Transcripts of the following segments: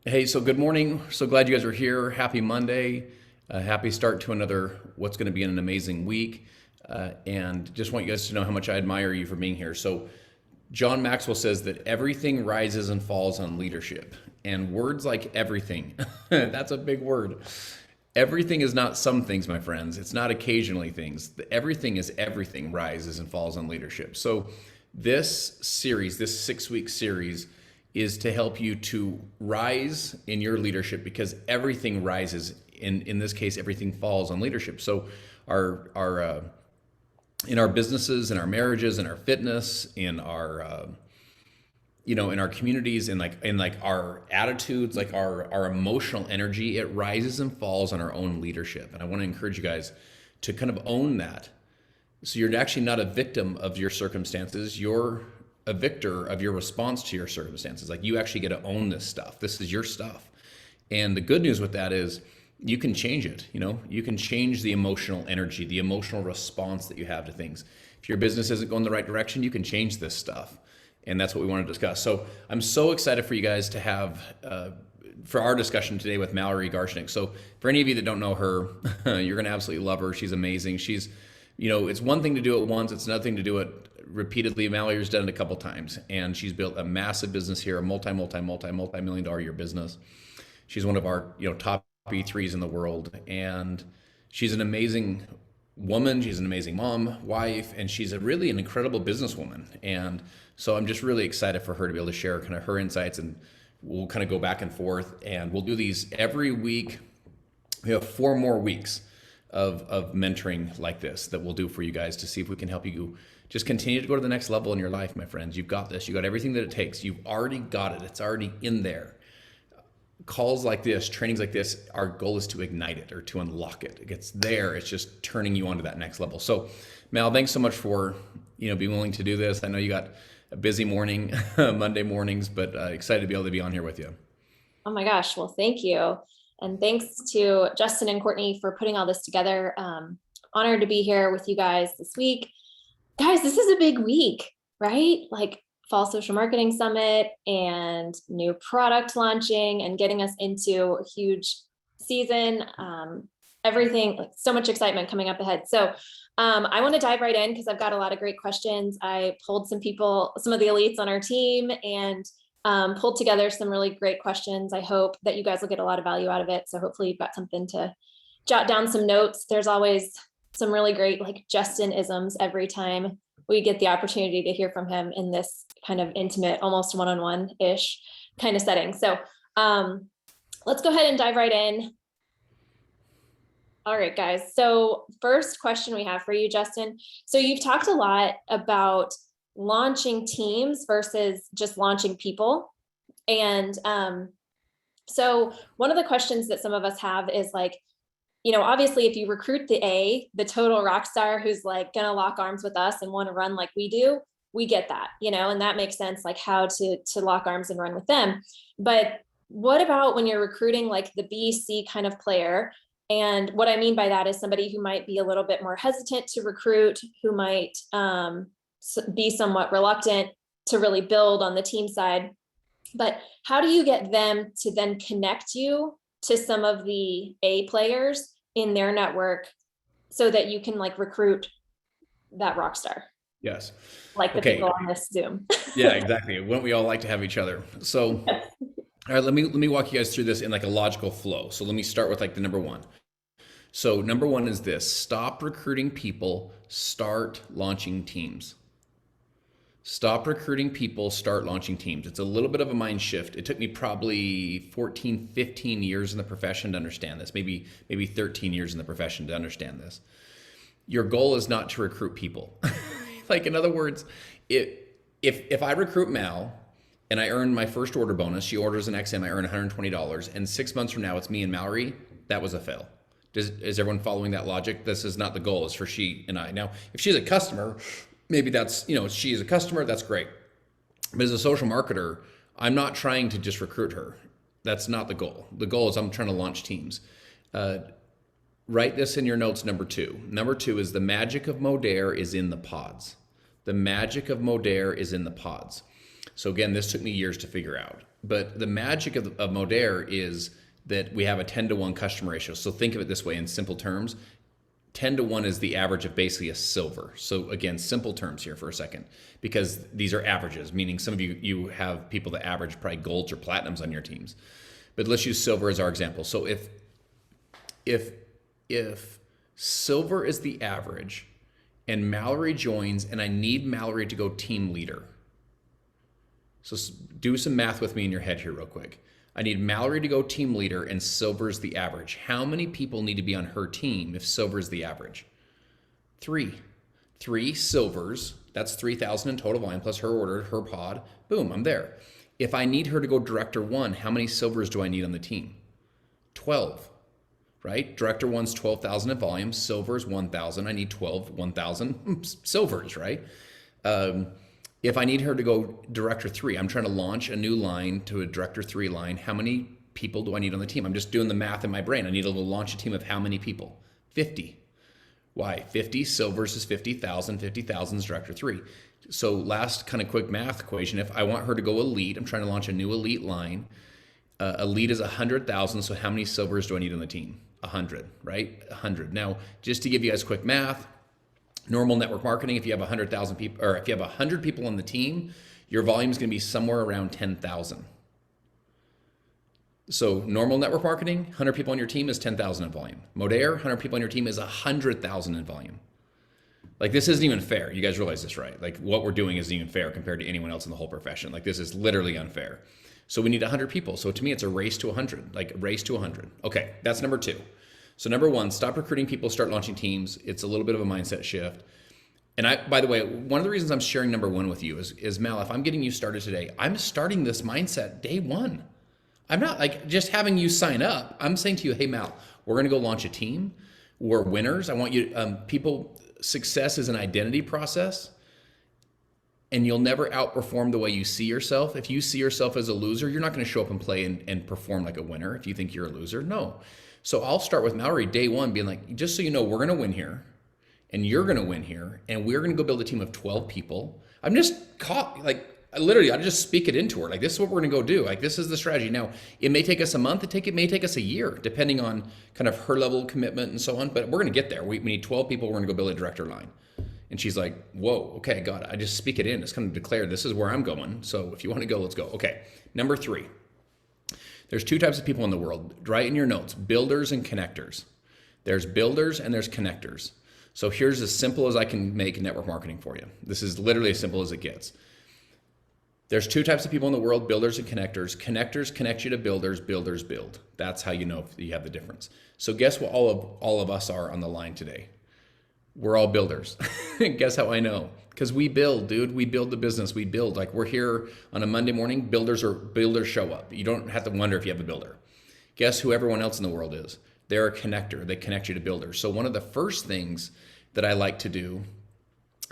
Hey, so good morning. So glad you guys are here. Happy Monday. Happy start to another, what's going to be an amazing week. And just want you guys to know how much I admire you for being here. So, John Maxwell says that everything rises and falls on leadership. And words like everything, that's a big word. Everything is not some things, my friends. It's not occasionally things. Everything is everything rises and falls on leadership. So, this series, this 6 week series, is to help you to rise in your leadership because everything rises. In this case, everything falls on leadership. So, our in our businesses, in our marriages, in our fitness, in our in our communities, in like our attitudes, like our emotional energy, it rises and falls on our own leadership. And I want to encourage you guys to kind of own that. So you're actually not a victim of your circumstances. You're a victor of your response to your circumstances. Like, you actually get to own this stuff. This is your stuff. And the good news with that is you can change it. You can change the emotional energy, the emotional response that you have to things. If your business isn't going the right direction, you can change this stuff. And that's what we want to discuss. So I'm so excited for you guys to have, for our discussion today with Mallory Garshnick. So for any of you that don't know her, you're going to absolutely love her. She's amazing. It's one thing to do it once. It's another thing to do it repeatedly. Mallory's done it a couple times, and she's built a massive business here, a multi-million dollar a year business. She's one of our, top E3s in the world, and she's an amazing woman. She's an amazing mom, wife, and she's really an incredible businesswoman. And so I'm just really excited for her to be able to share kind of her insights, and we'll kind of go back and forth, and we'll do these every week. We have 4 more weeks of mentoring like this that we'll do for you guys to see if we can help you just continue to go to the next level in your life, my friends. You've got this. You got everything that it takes. You've already got it. It's already in there. Calls like this, trainings like this, our goal is to ignite it or to unlock it. It gets there. It's just turning you on to that next level. So, Mal, thanks so much for being willing to do this. I know you got a busy morning, Monday mornings, but excited to be able to be on here with you. Oh my gosh. Well, thank you. And thanks to Justin and Courtney for putting all this together. Honored to be here with you guys this week. Guys, this is a big week, right? Like Fall Social Marketing Summit and new product launching and getting us into a huge season. Everything, like so much excitement coming up ahead. So I want to dive right in because I've got a lot of great questions. I pulled some people, some of the elites on our team, and pulled together some really great questions. I hope that you guys will get a lot of value out of it. So hopefully you've got something to jot down some notes. There's always some really great like Justin isms every time we get the opportunity to hear from him in this kind of intimate, almost one-on-one ish kind of setting. So let's go ahead and dive right in. All right, guys. So first question we have for you, Justin. So you've talked a lot about launching teams versus just launching people. And so one of the questions that some of us have is like, obviously if you recruit the total rock star who's like going to lock arms with us and want to run like we do, we get that, and that makes sense, like how to lock arms and run with them. But what about when you're recruiting like the BC kind of player? And what I mean by that is somebody who might be a little bit more hesitant to recruit, who might be somewhat reluctant to really build on the team side. But how do you get them to then connect you to some of the A players in their network so that you can like recruit that rock star? Yes. Like the Okay. people on this Zoom. Yeah, exactly. Wouldn't we all like to have each other? So, all right, let me walk you guys through this in like a logical flow. So let me start with like the number one. So number one is this: stop recruiting people, start launching teams. Stop recruiting people, start launching teams. It's a little bit of a mind shift. It took me probably 14, 15 years in the profession to understand this, maybe 13 years in the profession to understand this. Your goal is not to recruit people. Like, in other words, if I recruit Mal and I earn my first order bonus, she orders an XM, I earn $120, and 6 months from now it's me and Mallory, that was a fail. Is everyone following that logic? This is not the goal. It's for she and I. Now, if she's a customer, maybe that's, she is a customer, that's great. But as a social marketer, I'm not trying to just recruit her. That's not the goal. The goal is I'm trying to launch teams. Write this in your notes, number two. Number two is the magic of Modere is in the pods. The magic of Modere is in the pods. So again, this took me years to figure out. But the magic of Modere is that we have a 10-to-1 customer ratio. So think of it this way in simple terms. 10-to-1 is the average of basically a silver. So again, simple terms here for a second, because these are averages, meaning some of you have people that average probably golds or platinums on your teams. But let's use silver as our example. So if silver is the average and Mallory joins and I need Mallory to go team leader. So do some math with me in your head here real quick. I need Mallory to go team leader and silver is the average. How many people need to be on her team if silver is the average? 3. 3 silvers, that's 3,000 in total volume plus her order, her pod. Boom, I'm there. If I need her to go director 1, how many silvers do I need on the team? 12, right? Director 1's 12,000 in volume, silvers 1,000. I need 1,000 silvers, right? If I need her to go director 3, I'm trying to launch a new line to a director 3 line. How many people do I need on the team? I'm just doing the math in my brain. I need to launch a team of how many people? 50. Why? 50 silvers is 50,000. 50,000 is director 3. So last kind of quick math equation, if I want her to go elite, I'm trying to launch a new elite line. Elite is 100,000. So how many silvers do I need on the team? 100, right? 100. Now, just to give you guys quick math, normal network marketing, if you have 100,000 people, or if you have 100 people on the team, your volume is going to be somewhere around 10,000. So normal network marketing, 100 people on your team is 10,000 in volume. Modere, 100 people on your team is 100,000 in volume. Like, this isn't even fair. You guys realize this, right? Like, what we're doing isn't even fair compared to anyone else in the whole profession. Like, this is literally unfair. So we need 100 people. So to me, it's a race to 100, like a race to 100. Okay, that's number 2. So number 1, stop recruiting people, start launching teams. It's a little bit of a mindset shift. And by the way, one of the reasons I'm sharing number 1 with you is Mal, if I'm getting you started today, I'm starting this mindset day 1. I'm not like just having you sign up. I'm saying to you, hey Mal, we're going to go launch a team. We're winners. I want you, success is an identity process, and you'll never outperform the way you see yourself. If you see yourself as a loser, you're not going to show up and play and perform like a winner if you think you're a loser. No. So I'll start with Mallory day 1 being like, just so you know, we're going to win here and you're going to win here and we're going to go build a team of 12 people. I'm just caught, like, I just speak it into her. Like, this is what we're going to go do. Like, this is the strategy. Now, it may take us a month. It may take us a year, depending on kind of her level of commitment and so on. But we're going to get there. We need 12 people. We're going to go build a director line. And she's like, whoa, okay, God, I just speak it in. It's kind of declared, this is where I'm going. So if you want to go, let's go. Okay, number 3. There's 2 types of people in the world. Write in your notes, builders and connectors. There's builders and there's connectors. So here's as simple as I can make network marketing for you. This is literally as simple as it gets. There's 2 types of people in the world, builders and connectors. Connectors connect you to builders, builders build. That's how you know if you have the difference. So guess what all of us are on the line today? We're all builders. Guess how I know? Because we build, dude. We build the business. We build. Like, we're here on a Monday morning. Builders show up. You don't have to wonder if you have a builder. Guess who everyone else in the world is? They're a connector. They connect you to builders. So one of the first things that I like to do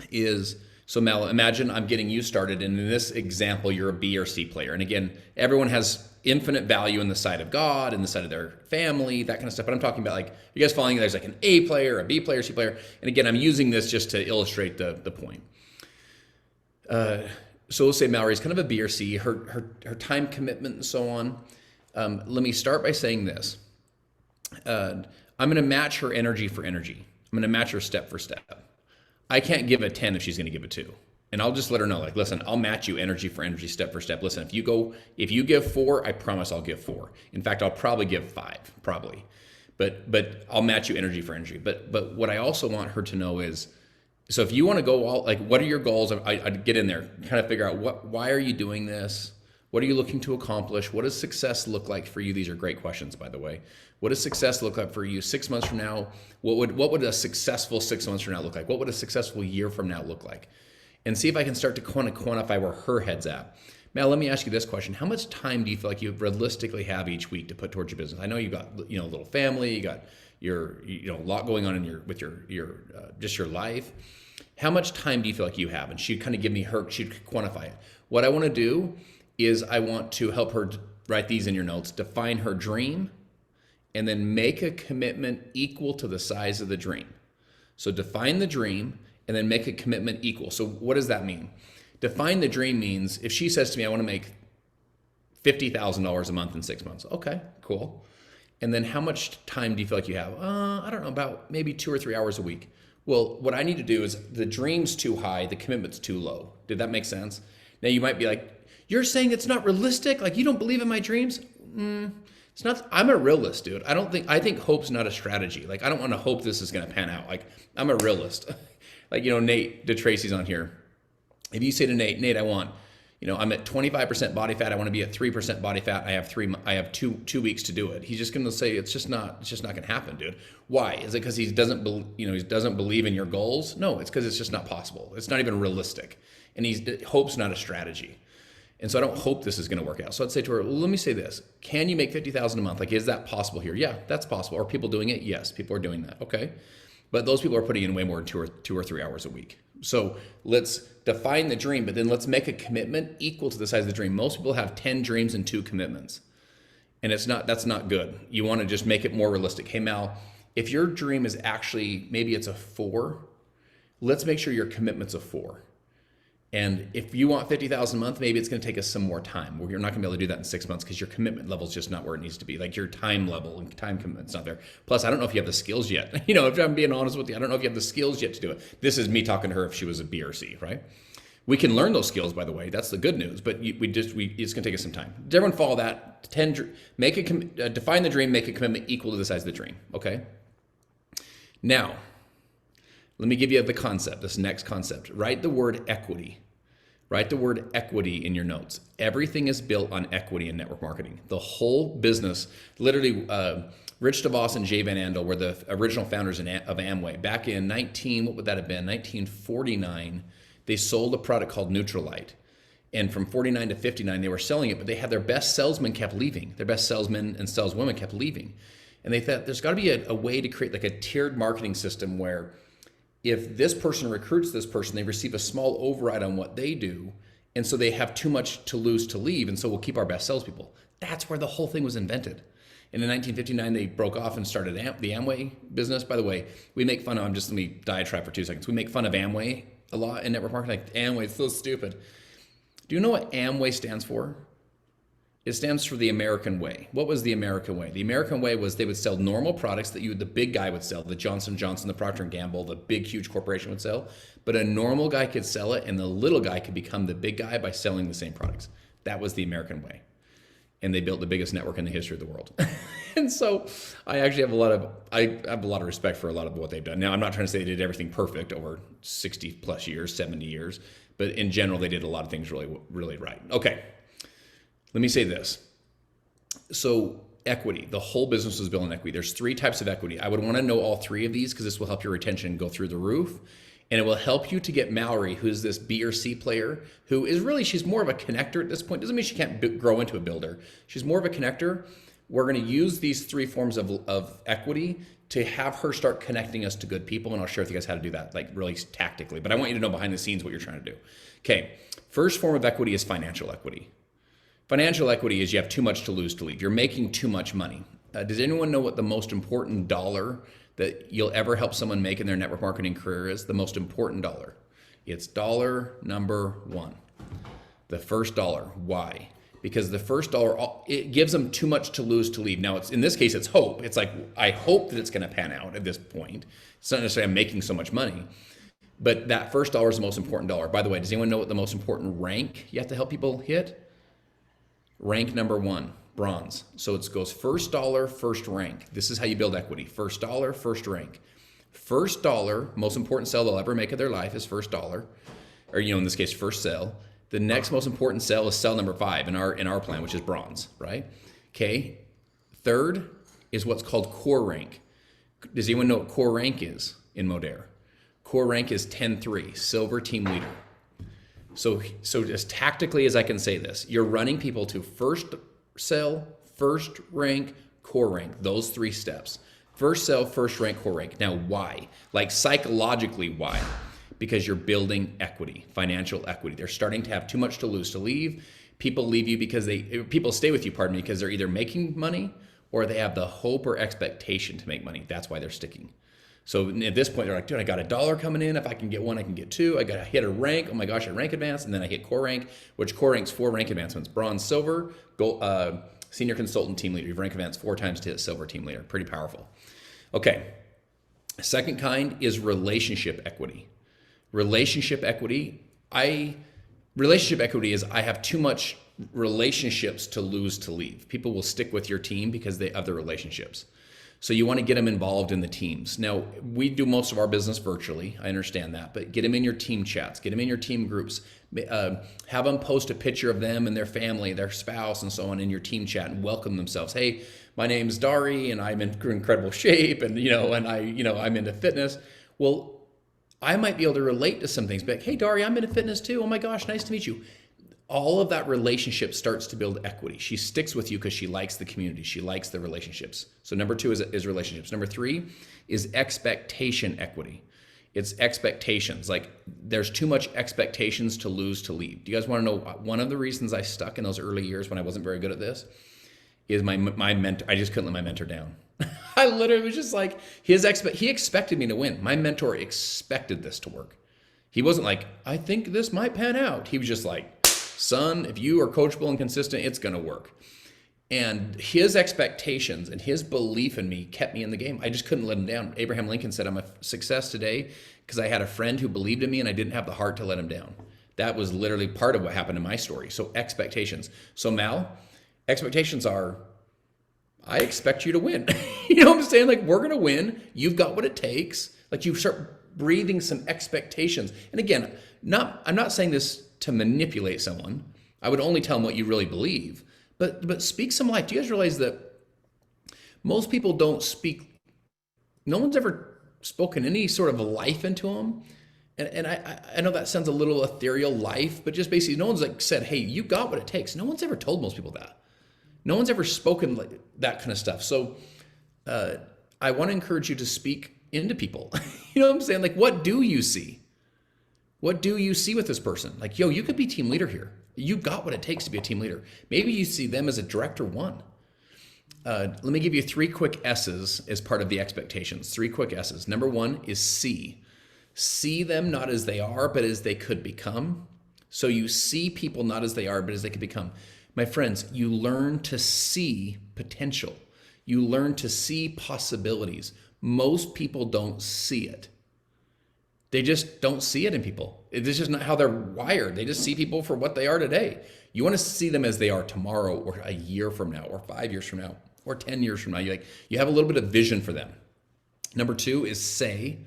is, so Mel, imagine I'm getting you started, and in this example, you're a B or C player. And again, everyone has infinite value in the sight of God, in the sight of their family, that kind of stuff. But I'm talking about, like, you guys following, there's like an A player, a B player, C player. And again, I'm using this just to illustrate the point. So we'll say Mallory's kind of a B or C, her time commitment and so on. Let me start by saying this. I'm going to match her energy for energy. I'm going to match her step for step. I can't give a 10 if she's going to give a 2. And I'll just let her know, like, listen, I'll match you energy for energy, step for step. Listen, if you give 4, I promise I'll give 4. In fact, I'll probably give 5, probably. But I'll match you energy for energy. But what I also want her to know is, so if you want to go all, like, what are your goals? I'd get in there, kind of figure out why are you doing this? What are you looking to accomplish? What does success look like for you? These are great questions, by the way. What does success look like for you 6 months from now? What would a successful 6 months from now look like? What would a successful year from now look like? And see if I can start to quantify where her head's at. Now, let me ask you this question. How much time do you feel like you realistically have each week to put towards your business? I know you've got, a little family, you got a lot going on in with your life. How much time do you feel like you have? And she'd kind of give me she'd quantify it. What I want to do is I want to help her write these in your notes, define her dream, and then make a commitment equal to the size of the dream. So define the dream and then make a commitment equal. So what does that mean? Define the dream means if she says to me, I want to make $50,000 a month in 6 months. Okay, cool. And then how much time do you feel like you have? I don't know, about maybe 2 or 3 hours a week. Well, what I need to do is the dream's too high, the commitment's too low. Did that make sense? Now you might be like, you're saying it's not realistic? Like you don't believe in my dreams? It's not. I'm a realist, dude. I think hope's not a strategy. Like I don't want to hope this is going to pan out. Like I'm a realist. Like, Nate DeTracy's on here. If you say to Nate, I want, I'm at 25% body fat. I want to be at 3% body fat. I have two weeks to do it. He's just going to say, it's just not going to happen, dude. Why? Is it because he doesn't believe in your goals? No, it's because it's just not possible. It's not even realistic. And hope's not a strategy. And so I don't hope this is going to work out. So I'd say to her, let me say this. Can you make $50,000 a month? Like, is that possible here? Yeah, that's possible. Are people doing it? Yes, people are doing that. Okay. But those people are putting in way more than 2 or 3 hours a week. So let's define the dream, but then let's make a commitment equal to the size of the dream. Most people have 10 dreams and 2 commitments. And that's not good. You want to just make it more realistic. Hey, Mal, if your dream is actually, maybe it's a 4, let's make sure your commitment's a 4. And if you want $50,000 a month, maybe it's going to take us some more time. You're not going to be able to do that in 6 months because your commitment level is just not where it needs to be. Like your time level and time commitment's not there. Plus, I don't know if you have the skills yet. If I'm being honest with you, I don't know if you have the skills yet to do it. This is me talking to her if she was a B or C, right? We can learn those skills, by the way. That's the good news. But it's going to take us some time. Does everyone follow that? Define the dream, make a commitment equal to the size of the dream. Okay. Now, let me give you the concept, this next concept. Write the word equity. Write the word equity in your notes. Everything is built on equity in network marketing. The whole business, literally, Rich DeVos and Jay Van Andel were the original founders of Amway. Back in 1949, they sold a product called Nutrilite. And from 49 to 59, they were selling it, but they had their best salesmen kept leaving. Their best salesmen and saleswomen kept leaving. And they thought there's got to be a way to create like a tiered marketing system where if this person recruits this person, they receive a small override on what they do. And so they have too much to lose to leave. And so we'll keep our best salespeople. That's where the whole thing was invented. And in 1959, they broke off and started the Amway business. By the way, we make fun of, let me diatribe for 2 seconds. We make fun of Amway a lot in network marketing. Like, Amway, it's so stupid. Do you know what Amway stands for? It stands for the American way. What was the American way? The American way was they would sell normal products that the big guy would sell, the Johnson & Johnson, the Procter & Gamble, the big, huge corporation would sell. But a normal guy could sell it, and the little guy could become the big guy by selling the same products. That was the American way. And they built the biggest network in the history of the world. And so I actually have a lot of respect for a lot of what they've done. Now, I'm not trying to say they did everything perfect over 60 plus years, 70 years, but in general, they did a lot of things really, really right. Okay. Let me say this. So equity, the whole business was built on equity. There's 3 types of equity. I would want to know all 3 of these because this will help your retention go through the roof. And it will help you to get Mallory, who's this B or C player, who is really, she's more of a connector at this point. Doesn't mean she can't grow into a builder. She's more of a connector. We're going to use these 3 forms of equity to have her start connecting us to good people. And I'll share with you guys how to do that, like really tactically. But I want you to know behind the scenes what you're trying to do. Okay. First form of equity is financial equity. Financial equity is you have too much to lose to leave. You're making too much money. Does anyone know what the most important dollar that you'll ever help someone make in their network marketing career is? The most important dollar. It's dollar number 1. The first dollar. Why? Because the first dollar, it gives them too much to lose to leave. Now, in this case, it's hope. It's like, I hope that it's going to pan out at this point. It's not necessarily I'm making so much money. But that first dollar is the most important dollar. By the way, does anyone know what the most important rank you have to help people hit? Rank number 1, bronze. So it goes first dollar, first rank. This is how you build equity. First dollar, first rank. First dollar, most important sale they'll ever make of their life is first dollar, or in this case, first sale. The next most important sale is sale number 5 in our plan, which is bronze, right? Okay. Third is what's called core rank. Does anyone know what core rank is in Modere? Core rank is 10-3, silver team leader. So as tactically as I can say this, you're running people to first sell, first rank, core rank, those 3 steps. First sell, first rank, core rank. Now, why? Like psychologically, why? Because you're building equity, financial equity. They're starting to have too much to lose to leave. People leave you people stay with you, because they're either making money or they have the hope or expectation to make money. That's why they're sticking. So at this point, they're like, dude, I got $1 coming in. If I can get one, I can get two. I got to hit a rank. Oh my gosh, I rank advance. And then I hit core rank, which core rank's 4 rank advancements: bronze, silver, gold, senior consultant, team leader. You've rank advanced 4 times to hit silver team leader. Pretty powerful. Okay. Second kind is relationship equity. Relationship equity. Relationship equity is I have too much relationships to lose to leave. People will stick with your team because they have the relationships. So you want to get them involved in the teams. Now, we do most of our business virtually. I understand that, but get them in your team chats, get them in your team groups, have them post a picture of them and their family, their spouse, and so on in your team chat, and welcome themselves. Hey, my name's Dari, and I'm in incredible shape, and I'm into fitness. Well, I might be able to relate to some things, but hey, Dari, I'm into fitness too. Oh my gosh, nice to meet you. All of that relationship starts to build equity. She sticks with you because she likes the community. She likes the relationships. So number 2 is relationships. Number 3 is expectation equity. It's expectations. Like there's too much expectations to lose to leave. Do you guys want to know one of the reasons I stuck in those early years when I wasn't very good at this? Is my mentor. I just couldn't let my mentor down. I literally was just like, he expected me to win. My mentor expected this to work. He wasn't like, I think this might pan out. He was just like, son, if you are coachable and consistent, it's going to work. And his expectations and his belief in me kept me in the game. I just couldn't let him down. Abraham Lincoln said, I'm a success today because I had a friend who believed in me and I didn't have the heart to let him down. That was literally part of what happened in my story. So expectations. So Mal, expectations are, I expect you to win. You know what I'm saying? Like, we're going to win. You've got what it takes. Like, you start breathing some expectations. And again, I'm not saying this to manipulate someone. I would only tell them what you really believe. But speak some life. Do you guys realize that most people don't speak, no one's ever spoken any sort of life into them? And I know that sounds a little ethereal, life, but just basically no one's like said, hey, you got what it takes. No one's ever told most people that. No one's ever spoken like that kind of stuff. So I want to encourage you to speak into people. You know what I'm saying? Like, what do you see? What do you see with this person? Like, yo, you could be team leader here. You got what it takes to be a team leader. Maybe you see them as a director 1. Let me give you 3 quick S's as part of the expectations. 3 quick S's. Number 1 is see. See them not as they are, but as they could become. So you see people not as they are, but as they could become. My friends, you learn to see potential. You learn to see possibilities. Most people don't see it. They just don't see it in people. It's just not how they're wired. They just see people for what they are today. You want to see them as they are tomorrow, or a year from now, or 5 years from now, or 10 years from now. You have a little bit of vision for them. Number 2 is say.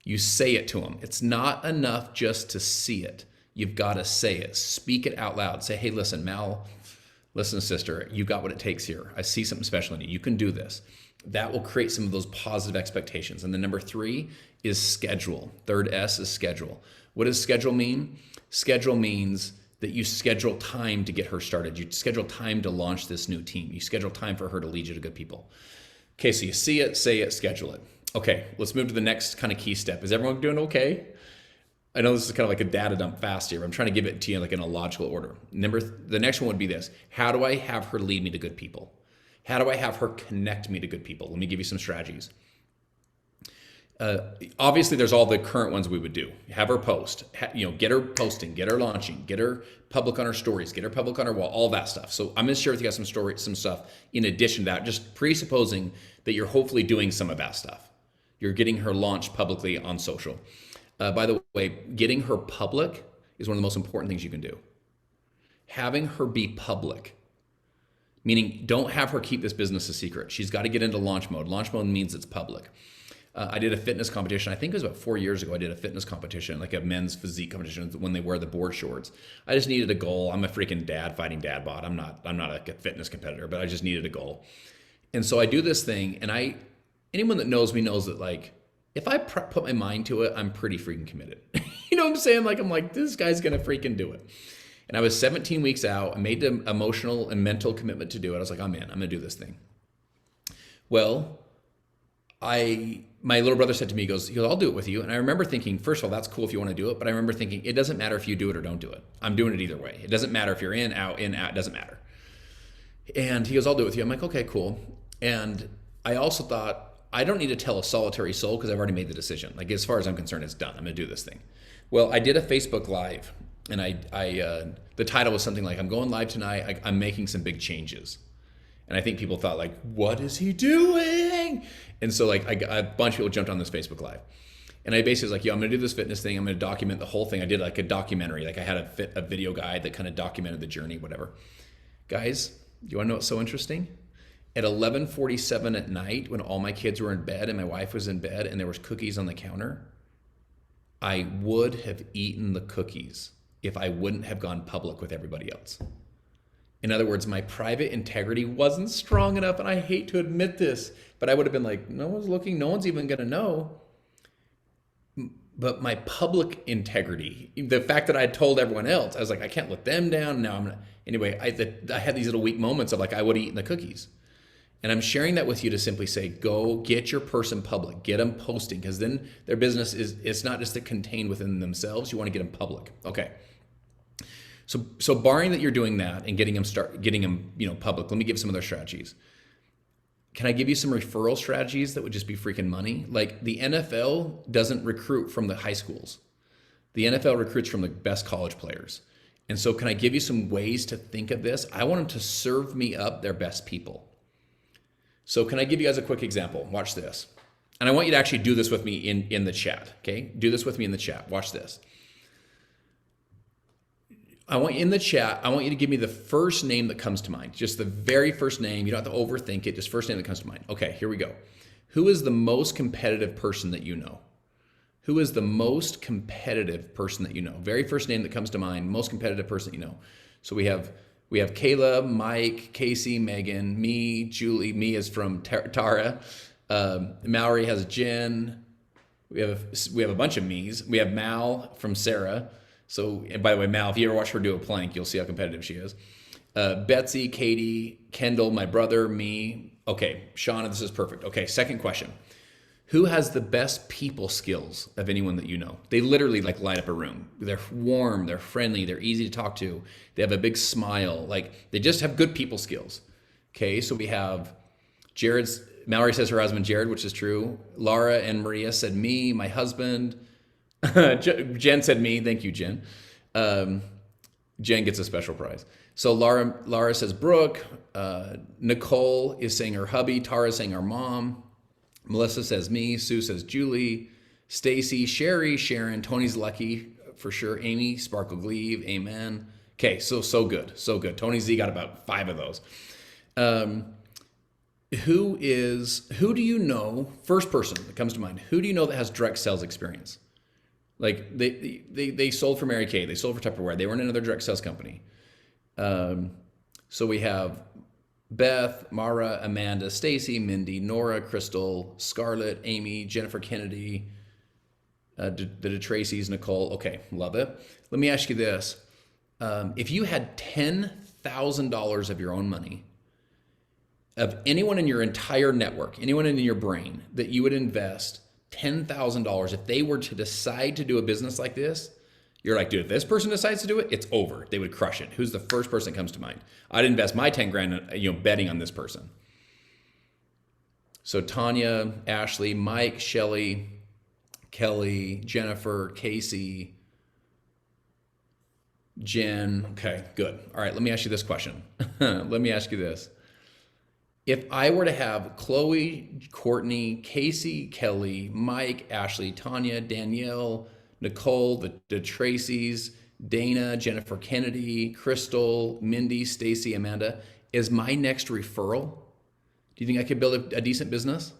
You say it to them. It's not enough just to see it. You've got to say it. Speak it out loud. Say, hey, listen, Mal, listen, sister, you got what it takes here. I see something special in you. You can do this. That will create some of those positive expectations. And then number 3 is schedule. Third S is schedule. What does schedule mean? Schedule means that you schedule time to get her started. You schedule time to launch this new team. You schedule time for her to lead you to good people. Okay, so you see it, say it, schedule it. Okay, let's move to the next kind of key step. Is everyone doing okay? I know this is kind of like a data dump fast here, but I'm trying to give it to you like in a logical order. The next one would be this. How do I have her lead me to good people? How do I have her connect me to good people? Let me give you some strategies. Obviously, there's all the current ones we would do. Have her post, get her posting, get her launching, get her public on her stories, get her public on her wall, all that stuff. So I'm going to share with you guys some stuff in addition to that, just presupposing that you're hopefully doing some of that stuff. You're getting her launched publicly on social. By the way, getting her public is one of the most important things you can do. Having her be public, meaning don't have her keep this business a secret. She's got to get into launch mode. Launch mode means it's public. I did a fitness competition. I think it was about 4 years ago. I did a fitness competition, like a men's physique competition when they wear the board shorts. I just needed a goal. I'm a freaking dad fighting dad bod. I'm not a fitness competitor, but I just needed a goal. And so I do this thing, and anyone that knows me knows that, like, if I put my mind to it, I'm pretty freaking committed. You know what I'm saying? Like, I'm like, this guy's going to freaking do it. And I was 17 weeks out. I made the emotional and mental commitment to do it. I was like, I'm in. I'm going to do this thing. Well, my little brother said to me, he goes, I'll do it with you. And I remember thinking, first of all, that's cool if you want to do it. But I remember thinking, it doesn't matter if you do it or don't do it. I'm doing it either way. It doesn't matter if you're in, out, it doesn't matter. And he goes, I'll do it with you. I'm like, okay, cool. And I also thought, I don't need to tell a solitary soul because I've already made the decision. Like as far as I'm concerned, it's done. I'm going to do this thing. Well, I did a Facebook Live, and the title was something like, "I'm going live tonight. I'm making some big changes." And I think people thought like, "What is he doing?" And so like a bunch of people jumped on this Facebook Live. And I basically was like, "Yo, I'm gonna do this fitness thing. I'm gonna document the whole thing." I did like a documentary. Like I had a video guide that kind of documented the journey, whatever. Guys, do you wanna know what's so interesting? At 11:47 at night, when all my kids were in bed and my wife was in bed and there was cookies on the counter, I would have eaten the cookies if I wouldn't have gone public with everybody else. In other words, my private integrity wasn't strong enough, and I hate to admit this, but I would have been like, no one's looking, no one's even gonna know. But my public integrity, the fact that I had told everyone else, I was like, I can't let them down. Now I'm gonna, anyway, I had these little weak moments of like, I would have eaten the cookies. And I'm sharing that with you to simply say, go get your person public, get them posting, because then their business it's not just contained within themselves. You want to get them public. Okay. So barring that you're doing that and getting them public, let me give some of their strategies. Can I give you some referral strategies that would just be freaking money? Like the NFL doesn't recruit from the high schools. The NFL recruits from the best college players. And so can I give you some ways to think of this? I want them to serve me up their best people. So can I give you guys a quick example? Watch this. And I want you to actually do this with me in the chat, okay? Do this with me in the chat. Watch this. I want you in the chat, I want you to give me the first name that comes to mind. Just the very first name. You don't have to overthink it. Just first name that comes to mind. Okay, here we go. Who is the most competitive person that you know? Who is the most competitive person that you know? Very first name that comes to mind, most competitive person that you know. So we have Caleb, Mike, Casey, Megan, me, Julie. Me is from Tara. Mallory has Jen. We have a bunch of me's. We have Mal from Sarah. So, and by the way, Mal, if you ever watch her do a plank, you'll see how competitive she is. Betsy, Katie, Kendall, my brother, me. Okay, Shauna, this is perfect. Okay, second question. Who has the best people skills of anyone that you know? They literally like light up a room. They're warm, they're friendly, they're easy to talk to. They have a big smile. Like they just have good people skills. Okay, so we have Mallory says her husband Jared, which is true. Laura and Maria said me, my husband. Jen said me. Thank you, Jen. Jen gets a special prize. So Laura says Brooke. Nicole is saying her hubby. Tara is saying her mom. Melissa says me. Sue says Julie. Stacy, Sherry, Sharon. Tony's lucky for sure. Amy, Sparkle Gleave. Amen. Okay, so good. So good. Tony Z got about 5 of those. Who do you know? First person that comes to mind. Who do you know that has direct sales experience? Like they sold for Mary Kay, they sold for Tupperware, they were in another direct sales company. So we have Beth, Mara, Amanda, Stacy, Mindy, Nora, Crystal, Scarlett, Amy, Jennifer Kennedy, the DeTracy's, Nicole. Okay, love it. Let me ask you this. If you had $10,000 of your own money, of anyone in your entire network, anyone in your brain that you would invest $10,000, if they were to decide to do a business like this, you're like, dude, if this person decides to do it, it's over. They would crush it. Who's the first person that comes to mind? I'd invest my 10 grand, betting on this person. So Tanya, Ashley, Mike, Shelly, Kelly, Jennifer, Casey, Jen. Okay, good. All right, let me ask you this question. Let me ask you this. If I were to have Chloe, Courtney, Casey, Kelly, Mike, Ashley, Tanya, Danielle, Nicole, the DeTracy's, Dana, Jennifer Kennedy, Crystal, Mindy, Stacy, Amanda, is my next referral? Do you think I could build a decent business?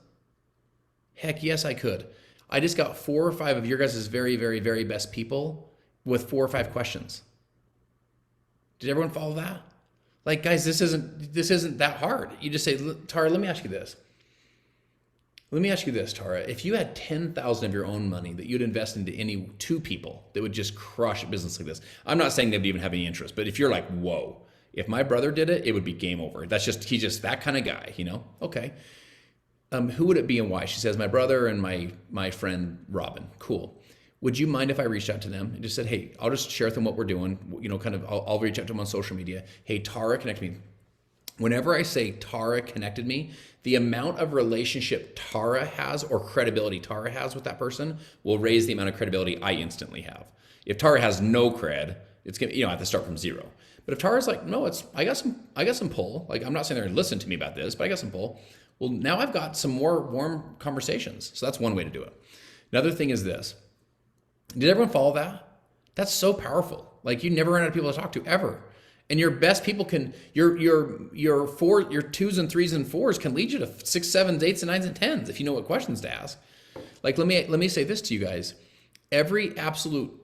Heck yes, I could. I just got 4 or 5 of your guys' very, very, very best people with 4 or 5 questions. Did everyone follow that? Like, guys, this isn't that hard. You just say, Tara, let me ask you this. Let me ask you this, Tara. If you had 10,000 of your own money that you'd invest into any 2 people that would just crush a business like this, I'm not saying they'd even have any interest, but if you're like, whoa, if my brother did it, it would be game over. He's just that kind of guy, Okay. Who would it be and why? She says, my brother and my friend Robin. Cool. Would you mind if I reached out to them and just said, hey, I'll just share with them what we're doing. I'll reach out to them on social media. Hey, Tara, connect me. Whenever I say Tara connected me, the amount of relationship Tara has or credibility Tara has with that person will raise the amount of credibility I instantly have. If Tara has no cred, it's gonna, I have to start from zero. But if Tara's like, no, I got some pull. Like, I'm not saying they're gonna listen to me about this, but I got some pull. Well, now I've got some more warm conversations. So that's one way to do it. Another thing is this. Did everyone follow that? That's so powerful. Like, you never run out of people to talk to ever. And your best people can, your twos and threes and fours can lead you to 6, 7s, 8s, and 9s and 10s if you know what questions to ask. Like, let me say this to you guys. Every absolute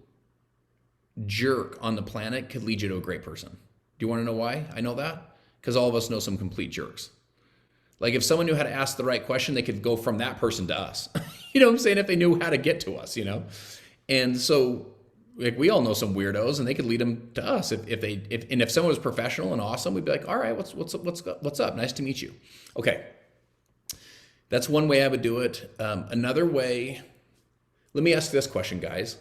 jerk on the planet could lead you to a great person. Do you want to know why I know that? Because all of us know some complete jerks. Like, if someone knew how to ask the right question, they could go from that person to us. You know what I'm saying? If they knew how to get to us, And so, like, we all know some weirdos, and they could lead them to us. If someone was professional and awesome, we'd be like, all right, what's up? Nice to meet you. Okay. That's one way I would do it. Another way, let me ask this question, guys.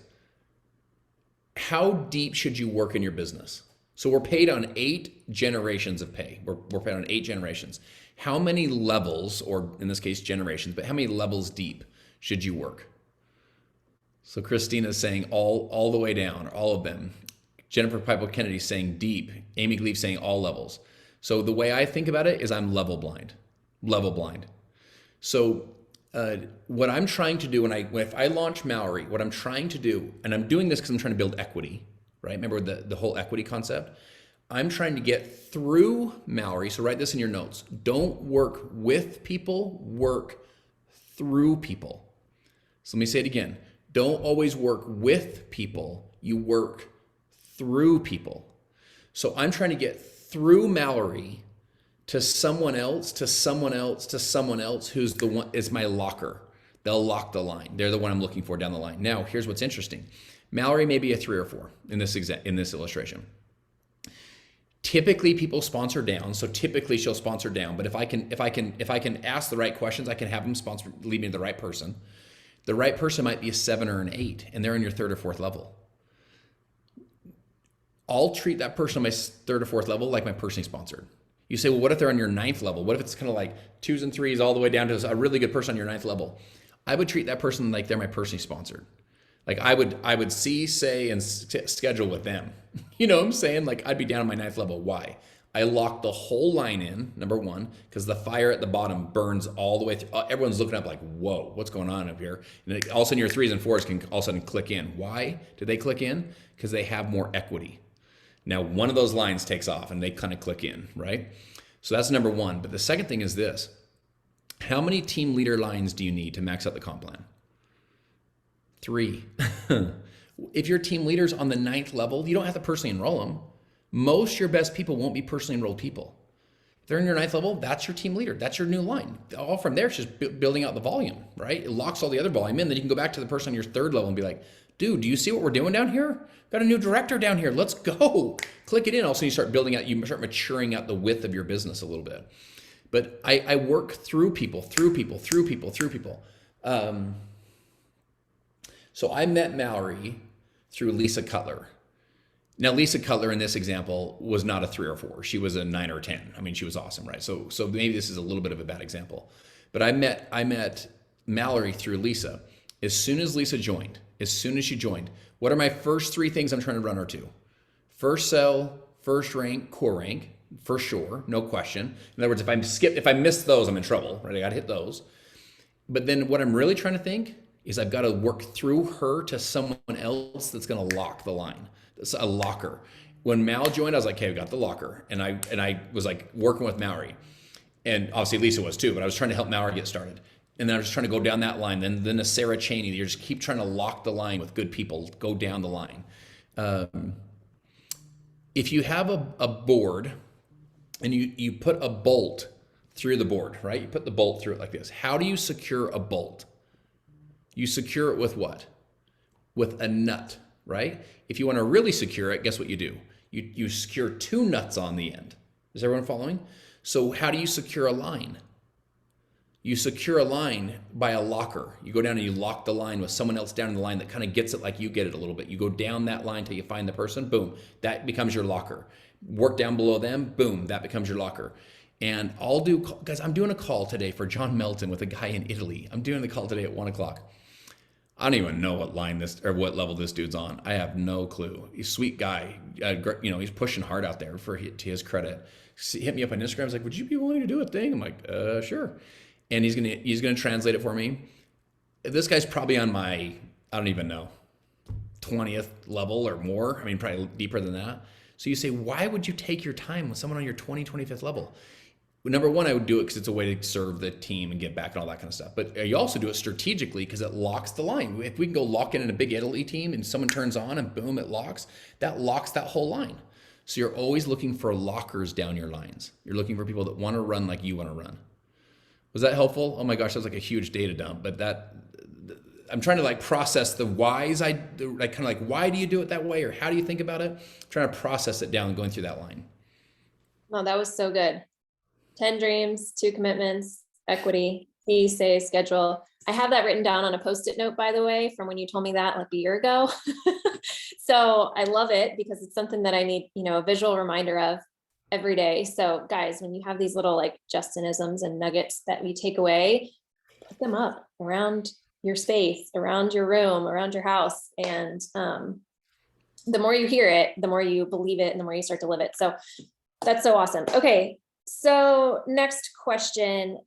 How deep should you work in your business? So we're paid on 8 generations of pay. We're paid on 8 generations. How many levels, or in this case, generations, but how many levels deep should you work? So Christina's saying all the way down, or all of them. Jennifer Piper Kennedy saying deep. Amy Gleave saying all levels. So the way I think about it is I'm level blind. So what I'm trying to do if I launch Mallory, what I'm trying to do, and I'm doing this because I'm trying to build equity, right? Remember the whole equity concept? I'm trying to get through Mallory. So write this in your notes. Don't work with people, work through people. So let me say it again. Don't always work with people, you work through people. So I'm trying to get through Mallory to someone else, to someone else, to someone else who's the one, is my locker. They'll lock the line. They're the one I'm looking for down the line. Now, here's what's interesting. Mallory may be a 3 or 4 in this illustration. Typically people sponsor down, so typically she'll sponsor down. But if I can ask the right questions, I can have them lead me to the right person. The right person might be a 7 or an 8, and they're in your 3rd or 4th level. I'll treat that person on my 3rd or 4th level like my personally sponsored. You say, well, what if they're on your 9th level? What if it's kind of like 2s and 3s all the way down to a really good person on your 9th level? I would treat that person like they're my personally sponsored. Like I would see, say, and schedule with them. You know what I'm saying? Like, I'd be down on my 9th level. Why? I lock the whole line in, number one, because the fire at the bottom burns all the way through. Everyone's looking up like, whoa, what's going on up here? And all of a sudden your 3s and 4s can all of a sudden click in. Why do they click in? Because they have more equity. Now, one of those lines takes off and they kind of click in, right? So that's number one. But the second thing is this. How many team leader lines do you need to max out the comp plan? 3. If your team leader's on the 9th level, you don't have to personally enroll them. Most of your best people won't be personally enrolled people. If they're in your 9th level, that's your team leader. That's your new line. All from there, it's just building out the volume, right? It locks all the other volume in. Then you can go back to the person on your 3rd level and be like, dude, do you see what we're doing down here? Got a new director down here. Let's go. Click it in. Also, you start building out, you start maturing out the width of your business a little bit. But I work through people. So I met Mallory through Lisa Cutler. Now, Lisa Cutler in this example was not a 3 or 4. She was a 9 or 10. I mean, she was awesome, right? So maybe this is a little bit of a bad example. But I met Mallory through Lisa. As soon as she joined, what are my first 3 things I'm trying to run her to? First sell, first rank, core rank, for sure, no question. In other words, if I miss those, I'm in trouble, right? I got to hit those. But then what I'm really trying to think is I've got to work through her to someone else that's going to lock the line. That's a locker. When Mal joined, I was like, okay, we got the locker. And I was like working with Mallory. And obviously Lisa was too, but I was trying to help Mallory get started. And then I was just trying to go down that line. Then a Sarah Cheney, you just keep trying to lock the line with good people, go down the line. If you have a board and you put a bolt through the board, right? You put the bolt through it like this. How do you secure a bolt? You secure it with what? With a nut, right? If you want to really secure it, guess what you do? You secure 2 nuts on the end. Is everyone following? So how do you secure a line? You secure a line by a locker. You go down and you lock the line with someone else down in the line that kind of gets it like you get it a little bit. You go down that line till you find the person, boom, that becomes your locker. work down below them, boom, that becomes your locker. And I'll do, guys, I'm doing a call today for John Melton with a guy in Italy. I'm doing the call today at 1 o'clock. I don't even know what line this or what level this dude's on. I have no clue. He's a sweet guy. He's pushing hard out there to his credit. He hit me up on Instagram. He's like, "Would you be willing to do a thing?" I'm like, "Sure." And he's gonna translate it for me. This guy's probably on my, I don't even know, 20th level or more. I mean, probably deeper than that. So you say, why would you take your time with someone on your 25th level? Number one, I would do it because it's a way to serve the team and give back and all that kind of stuff. But you also do it strategically because it locks the line. If we can go lock in a big Italy team and someone turns on and boom, it locks that whole line. So you're always looking for lockers down your lines. You're looking for people that want to run like you want to run. Was that helpful? Oh my gosh, that was like a huge data dump. But I'm trying to like process the whys. I kind of like, why do you do it that way? Or how do you think about it? I'm trying to process it down and going through that line. No, that was so good. 10 dreams, 2 commitments, equity, see, say, schedule. I have that written down on a Post-it note, by the way, from when you told me that like a year ago. So I love it because it's something that I need, a visual reminder of every day. So guys, when you have these little like Justinisms and nuggets that we take away, put them up around your space, around your room, around your house. And the more you hear it, the more you believe it and the more you start to live it. So that's so awesome. Okay. So next question,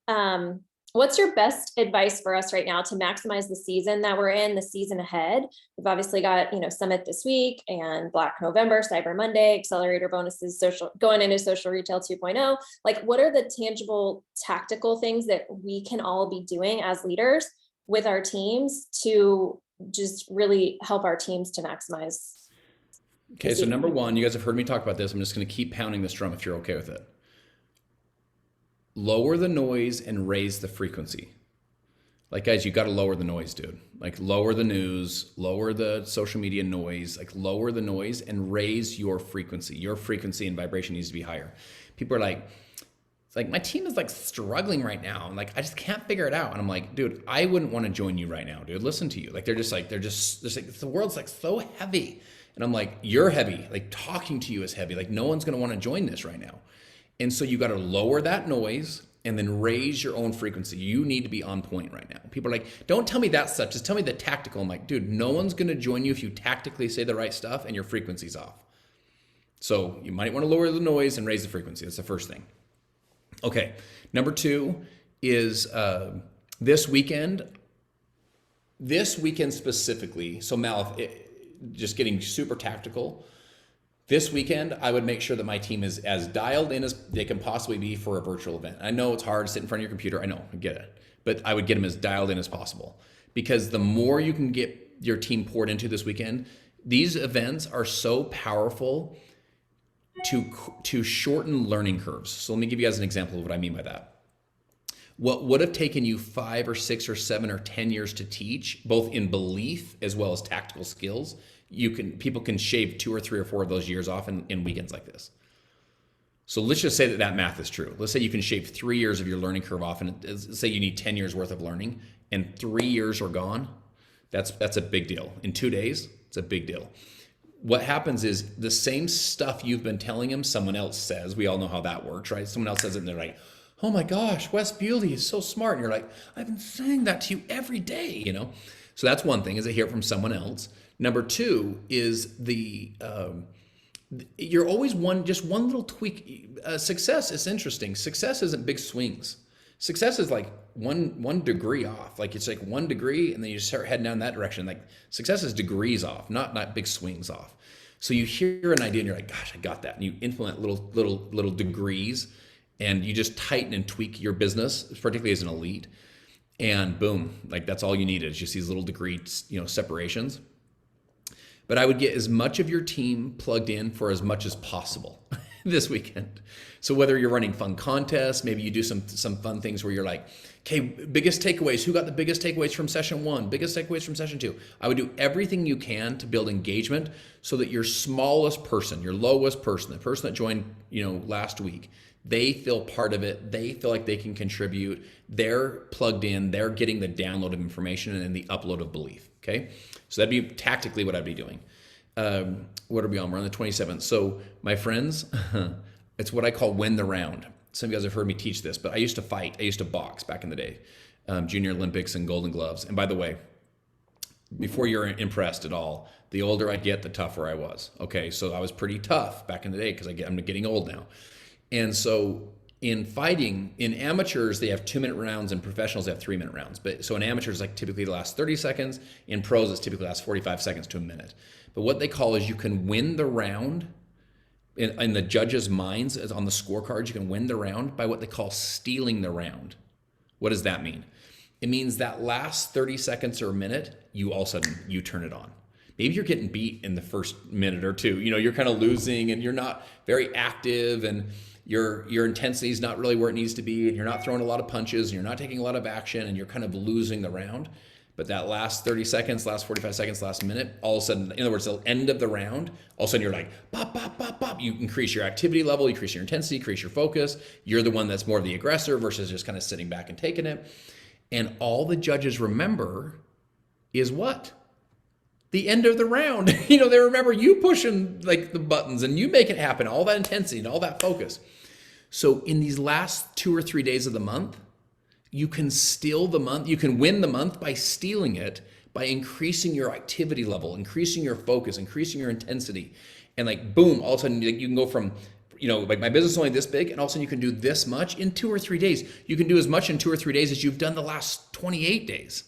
what's your best advice for us right now to maximize the season that we're in, the season ahead? We've obviously got, Summit this week and Black November, Cyber Monday, accelerator bonuses, going into social retail 2.0. Like, what are the tangible tactical things that we can all be doing as leaders with our teams to just really help our teams to maximize? Okay. So number one, you guys have heard me talk about this. I'm just going to keep pounding this drum if you're okay with it. Lower the noise and raise the frequency. Like, guys, you got to lower the noise, dude. Like, lower the news, lower the social media noise, like lower the noise and raise your frequency. Your frequency and vibration needs to be higher. People are like, it's like, my team is like struggling right now. And like, I just can't figure it out. And I'm like, dude, I wouldn't want to join you right now, dude. Listen to you. Like, they're just like, the world's like so heavy. And I'm like, you're heavy. Like, talking to you is heavy. Like, no one's going to want to join this right now. And so you got to lower that noise and then raise your own frequency. You need to be on point right now. People are like, don't tell me that stuff. Just tell me the tactical. I'm like, dude, no one's going to join you if you tactically say the right stuff and your frequency's off. So you might want to lower the noise and raise the frequency. That's the first thing. Okay. Number two is this weekend specifically. So Mal, just getting super tactical. This weekend, I would make sure that my team is as dialed in as they can possibly be for a virtual event. I know it's hard to sit in front of your computer. I know, I get it. But I would get them as dialed in as possible. Because the more you can get your team poured into this weekend, these events are so powerful to shorten learning curves. So let me give you guys an example of what I mean by that. What would have taken you 5 or 6 or 7 or 10 years to teach, both in belief as well as tactical skills, people can shave 2 or 3 or 4 of those years off in weekends like this. So let's just say that math is true. Let's say you can shave 3 years of your learning curve off, and let's say you need 10 years worth of learning, and 3 years are gone. That's a big deal. In 2 days, it's a big deal. What happens is the same stuff you've been telling them, someone else says. We all know how that works, right? Someone else says it, and they're like, "Oh my gosh, Wes Bewley is so smart," and you're like, "I've been saying that to you every day," So that's one thing, is to hear it from someone else. Number two is you're always just one little tweak. Success is interesting. Success isn't big swings. Success is like one degree off. Like, it's like 1 degree and then you start heading down that direction. Like, success is degrees off, not big swings off. So you hear an idea and you're like, gosh, I got that. And you implement little degrees and you just tighten and tweak your business, particularly as an elite. And boom, like that's all you need is just these little degree, separations. But I would get as much of your team plugged in for as much as possible this weekend. So whether you're running fun contests, maybe you do some fun things where you're like, okay, biggest takeaways. Who got the biggest takeaways from session 1? Biggest takeaways from session 2? I would do everything you can to build engagement so that your smallest person, your lowest person, the person that joined, last week, they feel part of it. They feel like they can contribute. They're plugged in. They're getting the download of information and the upload of belief. Okay. So that'd be tactically what I'd be doing. What are we on? We're on the 27th. So my friends, it's what I call win the round. Some of you guys have heard me teach this, but I used to fight. I used to box back in the day, Junior Olympics and Golden Gloves. And by the way, before you're impressed at all, the older I get, the tougher I was. Okay, so I was pretty tough back in the day because I'm getting old now. And so in fighting, in amateurs, they have 2-minute rounds, and professionals they have 3-minute rounds. But so in amateurs, like typically the last 30 seconds. In pros, it's typically last 45 seconds to a minute. But what they call is you can win the round in the judges' minds, as on the scorecards, you can win the round by what they call stealing the round. What does that mean? It means that last 30 seconds or a minute, you all of a sudden, you turn it on. Maybe you're getting beat in the first minute or two. You're kind of losing and you're not very active and your intensity is not really where it needs to be and you're not throwing a lot of punches and you're not taking a lot of action and you're kind of losing the round. But that last 30 seconds, last 45 seconds, last minute, all of a sudden, in other words, the end of the round, all of a sudden you're like, pop, pop, pop, pop. You increase your activity level, you increase your intensity, increase your focus. You're the one that's more of the aggressor versus just kind of sitting back and taking it. And all the judges remember is what? The end of the round. They remember you pushing like the buttons and you make it happen, all that intensity and all that focus. So in these last 2 or 3 days of the month, you can steal the month. You can win the month by stealing it, by increasing your activity level, increasing your focus, increasing your intensity. And like, boom, all of a sudden you can go from, like my business is only this big, and all of a sudden you can do this much in 2 or 3 days. You can do as much in 2 or 3 days as you've done the last 28 days.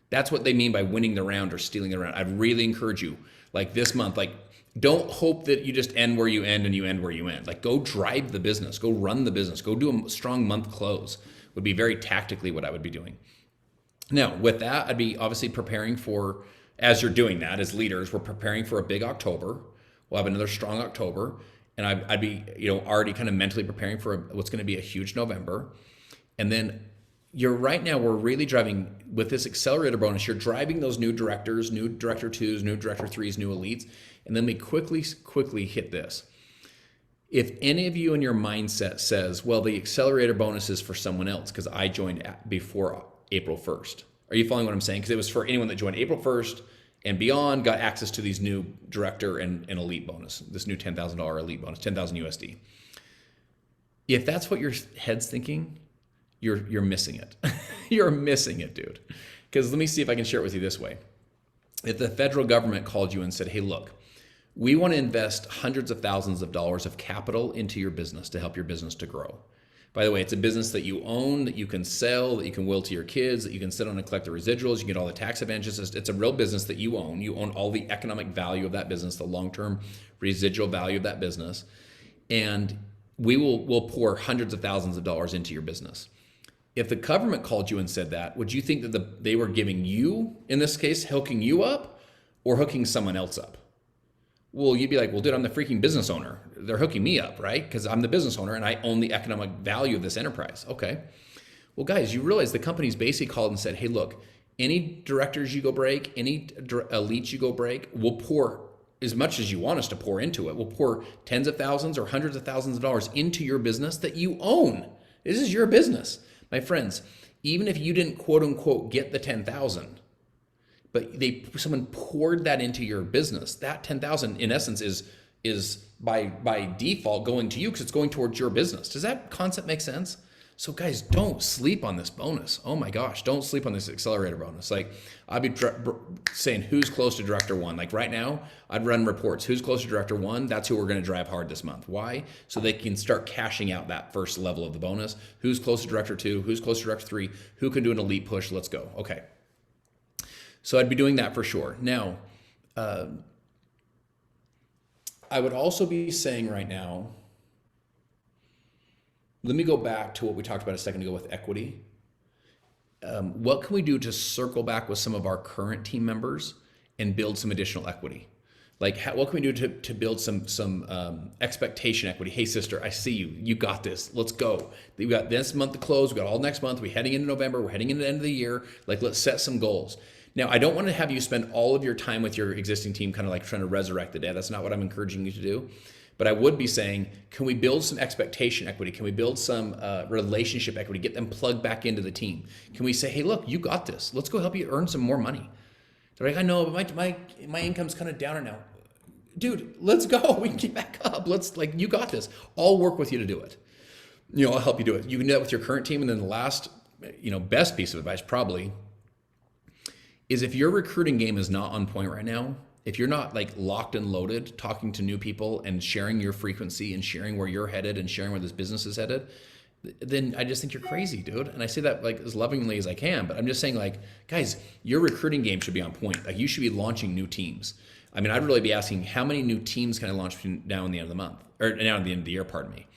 That's what they mean by winning the round or stealing the round. I'd really encourage you, like this month, like don't hope that you just end where you end and you end where you end. Like go drive the business, go run the business, go do a strong month close. Would be very tactically what I would be doing. Now, with that, I'd be obviously preparing for, as you're doing that, as leaders, we're preparing for a big October. We'll have another strong October. And I'd be, already kind of mentally preparing for what's going to be a huge November. And then right now, we're really driving, with this accelerator bonus, you're driving those new directors, new director 2s, new director 3s, new elites. And then we quickly hit this. If any of you in your mindset says, well, the accelerator bonus is for someone else because I joined before April 1st. Are you following what I'm saying? Because it was for anyone that joined April 1st and beyond, got access to these new director and elite bonus, this new $10,000 elite bonus, 10,000 USD. If that's what your head's thinking, you're missing it. You're missing it, dude. Because let me see if I can share it with you this way. If the federal government called you and said, hey, look, we want to invest hundreds of thousands of dollars of capital into your business to help your business to grow. By the way, it's a business that you own, that you can sell, that you can will to your kids, that you can sit on and collect the residuals, you get all the tax advantages. It's a real business that you own. You own all the economic value of that business, the long-term residual value of that business. And we'll pour hundreds of thousands of dollars into your business. If the government called you and said that, would you think that they were giving you, in this case, hooking you up or hooking someone else up? Well, you'd be like, well, dude, I'm the freaking business owner. They're hooking me up, right? Because I'm the business owner and I own the economic value of this enterprise. Okay. Well, guys, you realize the company's basically called and said, hey, look, any directors you go break, any elites you go break, we'll pour as much as you want us to pour into it. We'll pour tens of thousands or hundreds of thousands of dollars into your business that you own. This is your business. My friends, even if you didn't quote unquote get the 10,000, but someone poured that into your business, that 10,000 in essence is by default going to you because it's going towards your business. Does that concept make sense? So guys, don't sleep on this bonus. Oh my gosh, don't sleep on this accelerator bonus. Like I'd be saying who's close to director 1. Like right now, I'd run reports. Who's close to director 1? That's who we're going to drive hard this month. Why? So they can start cashing out that first level of the bonus. Who's close to director 2? Who's close to director 3? Who can do an elite push? Let's go. Okay. So I'd be doing that for sure. Now, I would also be saying right now, let me go back to what we talked about a second ago with equity. What can we do to circle back with some of our current team members and build some additional equity? Like what can we do to build some expectation equity? Hey, sister, I see you. You got this. Let's go. We got this month to close. We got all next month. We're heading into November. We're heading into the end of the year. Like let's set some goals. Now, I don't want to have you spend all of your time with your existing team kind of like trying to resurrect the dead. That's not what I'm encouraging you to do. But I would be saying, can we build some expectation equity? Can we build some relationship equity? Get them plugged back into the team. Can we say, hey, look, you got this. Let's go help you earn some more money. They're like, I know, but my income's kind of down now. dude, let's go. We can get back up. Let's like, you got this. I'll work with you to do it. I'll help you do it. You can do that with your current team. And then the last, best piece of advice probably is if your recruiting game is not on point right now, if you're not like locked and loaded, talking to new people and sharing your frequency and sharing where you're headed and sharing where this business is headed, then I just think you're crazy, dude. And I say that like as lovingly as I can, but I'm just saying like, guys, your recruiting game should be on point. Like you should be launching new teams. I mean, I'd really be asking how many new teams can I launch between now and the end of the month, or now and the end of the year, pardon me.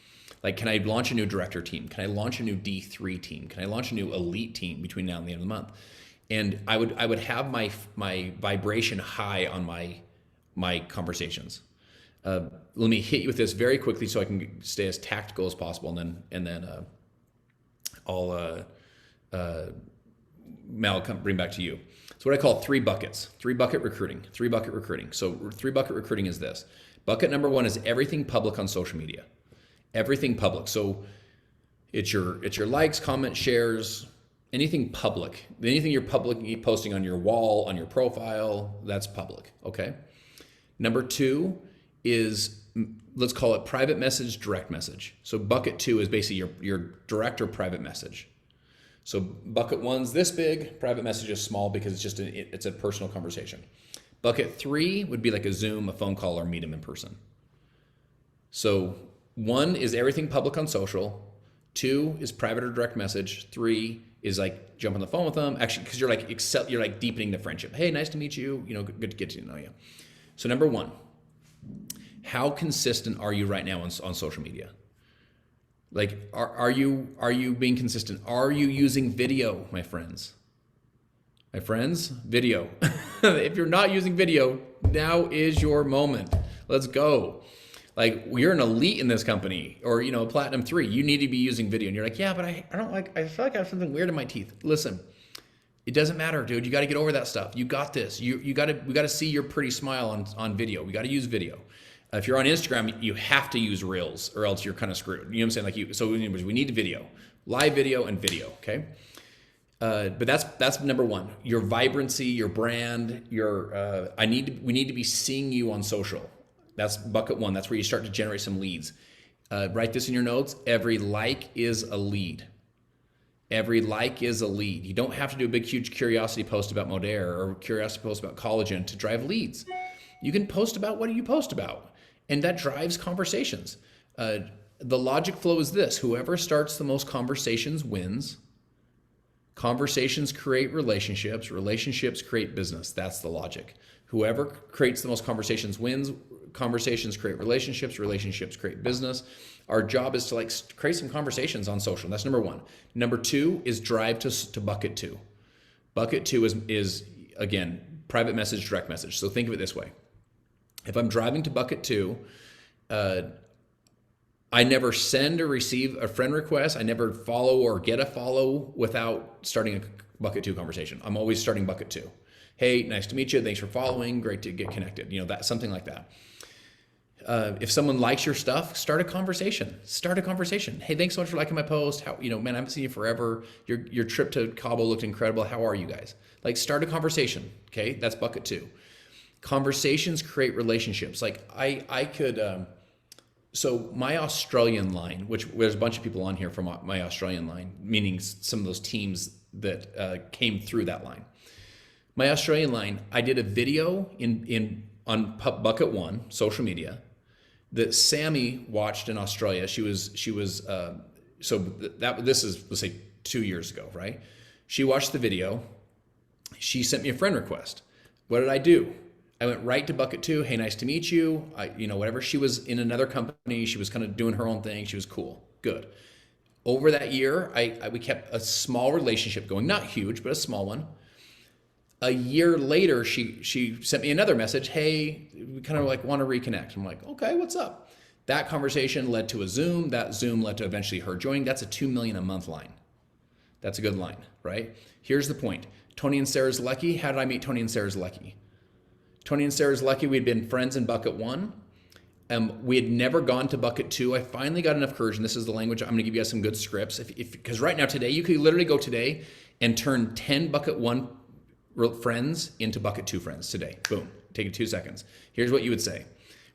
Like, can I launch a new director team? Can I launch a new D3 team? Can I launch a new elite team between now and the end of the month? And I would have my vibration high on my conversations. Let me hit you with this very quickly so I can stay as tactical as possible, and then I'll Mal, bring back to you. It's what I call 3 buckets. 3-bucket recruiting. 3-bucket recruiting. So 3-bucket recruiting is this. Bucket number 1 is everything public on social media. Everything public. So it's your likes, comments, shares, anything public. Anything you're publicly posting on your wall, on your profile, that's public. Okay. Number 2 is, let's call it private message, direct message. So bucket 2 is basically your direct or private message. So bucket 1's this big, private message is small because it's just it's a personal conversation. Bucket 3 would be like a Zoom, a phone call, or meet them in person. So 1 is everything public on social. 2 is private or direct message. 3 is like jump on the phone with them. Actually, because you're like deepening the friendship. Hey, nice to meet you. Good to get to know you. So number 1, how consistent are you right now on social media? Like, are you being consistent? Are you using video, my friends? My friends, video. If you're not using video, now is your moment. Let's go. Like, you're an elite in this company, or platinum 3. You need to be using video, and you're like, yeah, but I don't like. I feel like I have something weird in my teeth. Listen, it doesn't matter, dude. You got to get over that stuff. You got this. We got to see your pretty smile on video. We got to use video. If you're on Instagram, you have to use Reels, or else you're kind of screwed. You know what I'm saying? So we need video, live video and video. Okay. But that's number 1. Your vibrancy, your brand, we need to be seeing you on social. That's bucket 1. That's where you start to generate some leads. Write this in your notes. Every like is a lead. Every like is a lead. You don't have to do a big, huge curiosity post about Modere or curiosity post about collagen to drive leads. You can post about what do you post about, and that drives conversations. The logic flow is this: whoever starts the most conversations wins. Conversations create relationships. Relationships create business. That's the logic. Whoever creates the most conversations wins. Conversations create relationships. Relationships create business. Our job is to create some conversations on social. That's number 1. Number 2 is drive to bucket 2. Bucket 2 is again, private message, direct message. So think of it this way. If I'm driving to bucket 2, I never send or receive a friend request. I never follow or get a follow without starting a bucket 2 conversation. I'm always starting bucket 2. Hey, nice to meet you. Thanks for following. Great to get connected. That something like that. If someone likes your stuff, start a conversation. Start a conversation. Hey, thanks so much for liking my post. How, man, I haven't seen you forever. Your trip to Cabo looked incredible. How are you guys? Start a conversation. Okay, that's bucket 2. Conversations create relationships. Like I could. So my Australian line, which there's a bunch of people on here from my Australian line, meaning some of those teams that came through that line. My Australian line, I did a video on bucket 1, social media, that Sammy watched in Australia. This is, let's say, 2 years ago, right? She watched the video. She sent me a friend request. What did I do? I went right to bucket 2. Hey, nice to meet you. Whatever. She was in another company. She was kind of doing her own thing. She was cool. Good. Over that year, we kept a small relationship going, not huge, but a small one. A year later, she sent me another message. Hey, we kind of want to reconnect. I'm like, okay, what's up? That conversation led to a Zoom. That Zoom led to eventually her joining. That's a $2 million a month line. That's a good line, right? Here's the point. Tony and Sarah Zlecki. How did I meet Tony and Sarah Zlecki? Tony and Sarah Zlecki, we'd been friends in bucket 1. We had never gone to bucket 2. I finally got enough courage, and this is the language. I'm going to give you guys some good scripts. Because right now, today, you could literally go today and turn 10 bucket 1 friends into bucket 2 friends today. Boom. Take it 2 seconds. Here's what you would say.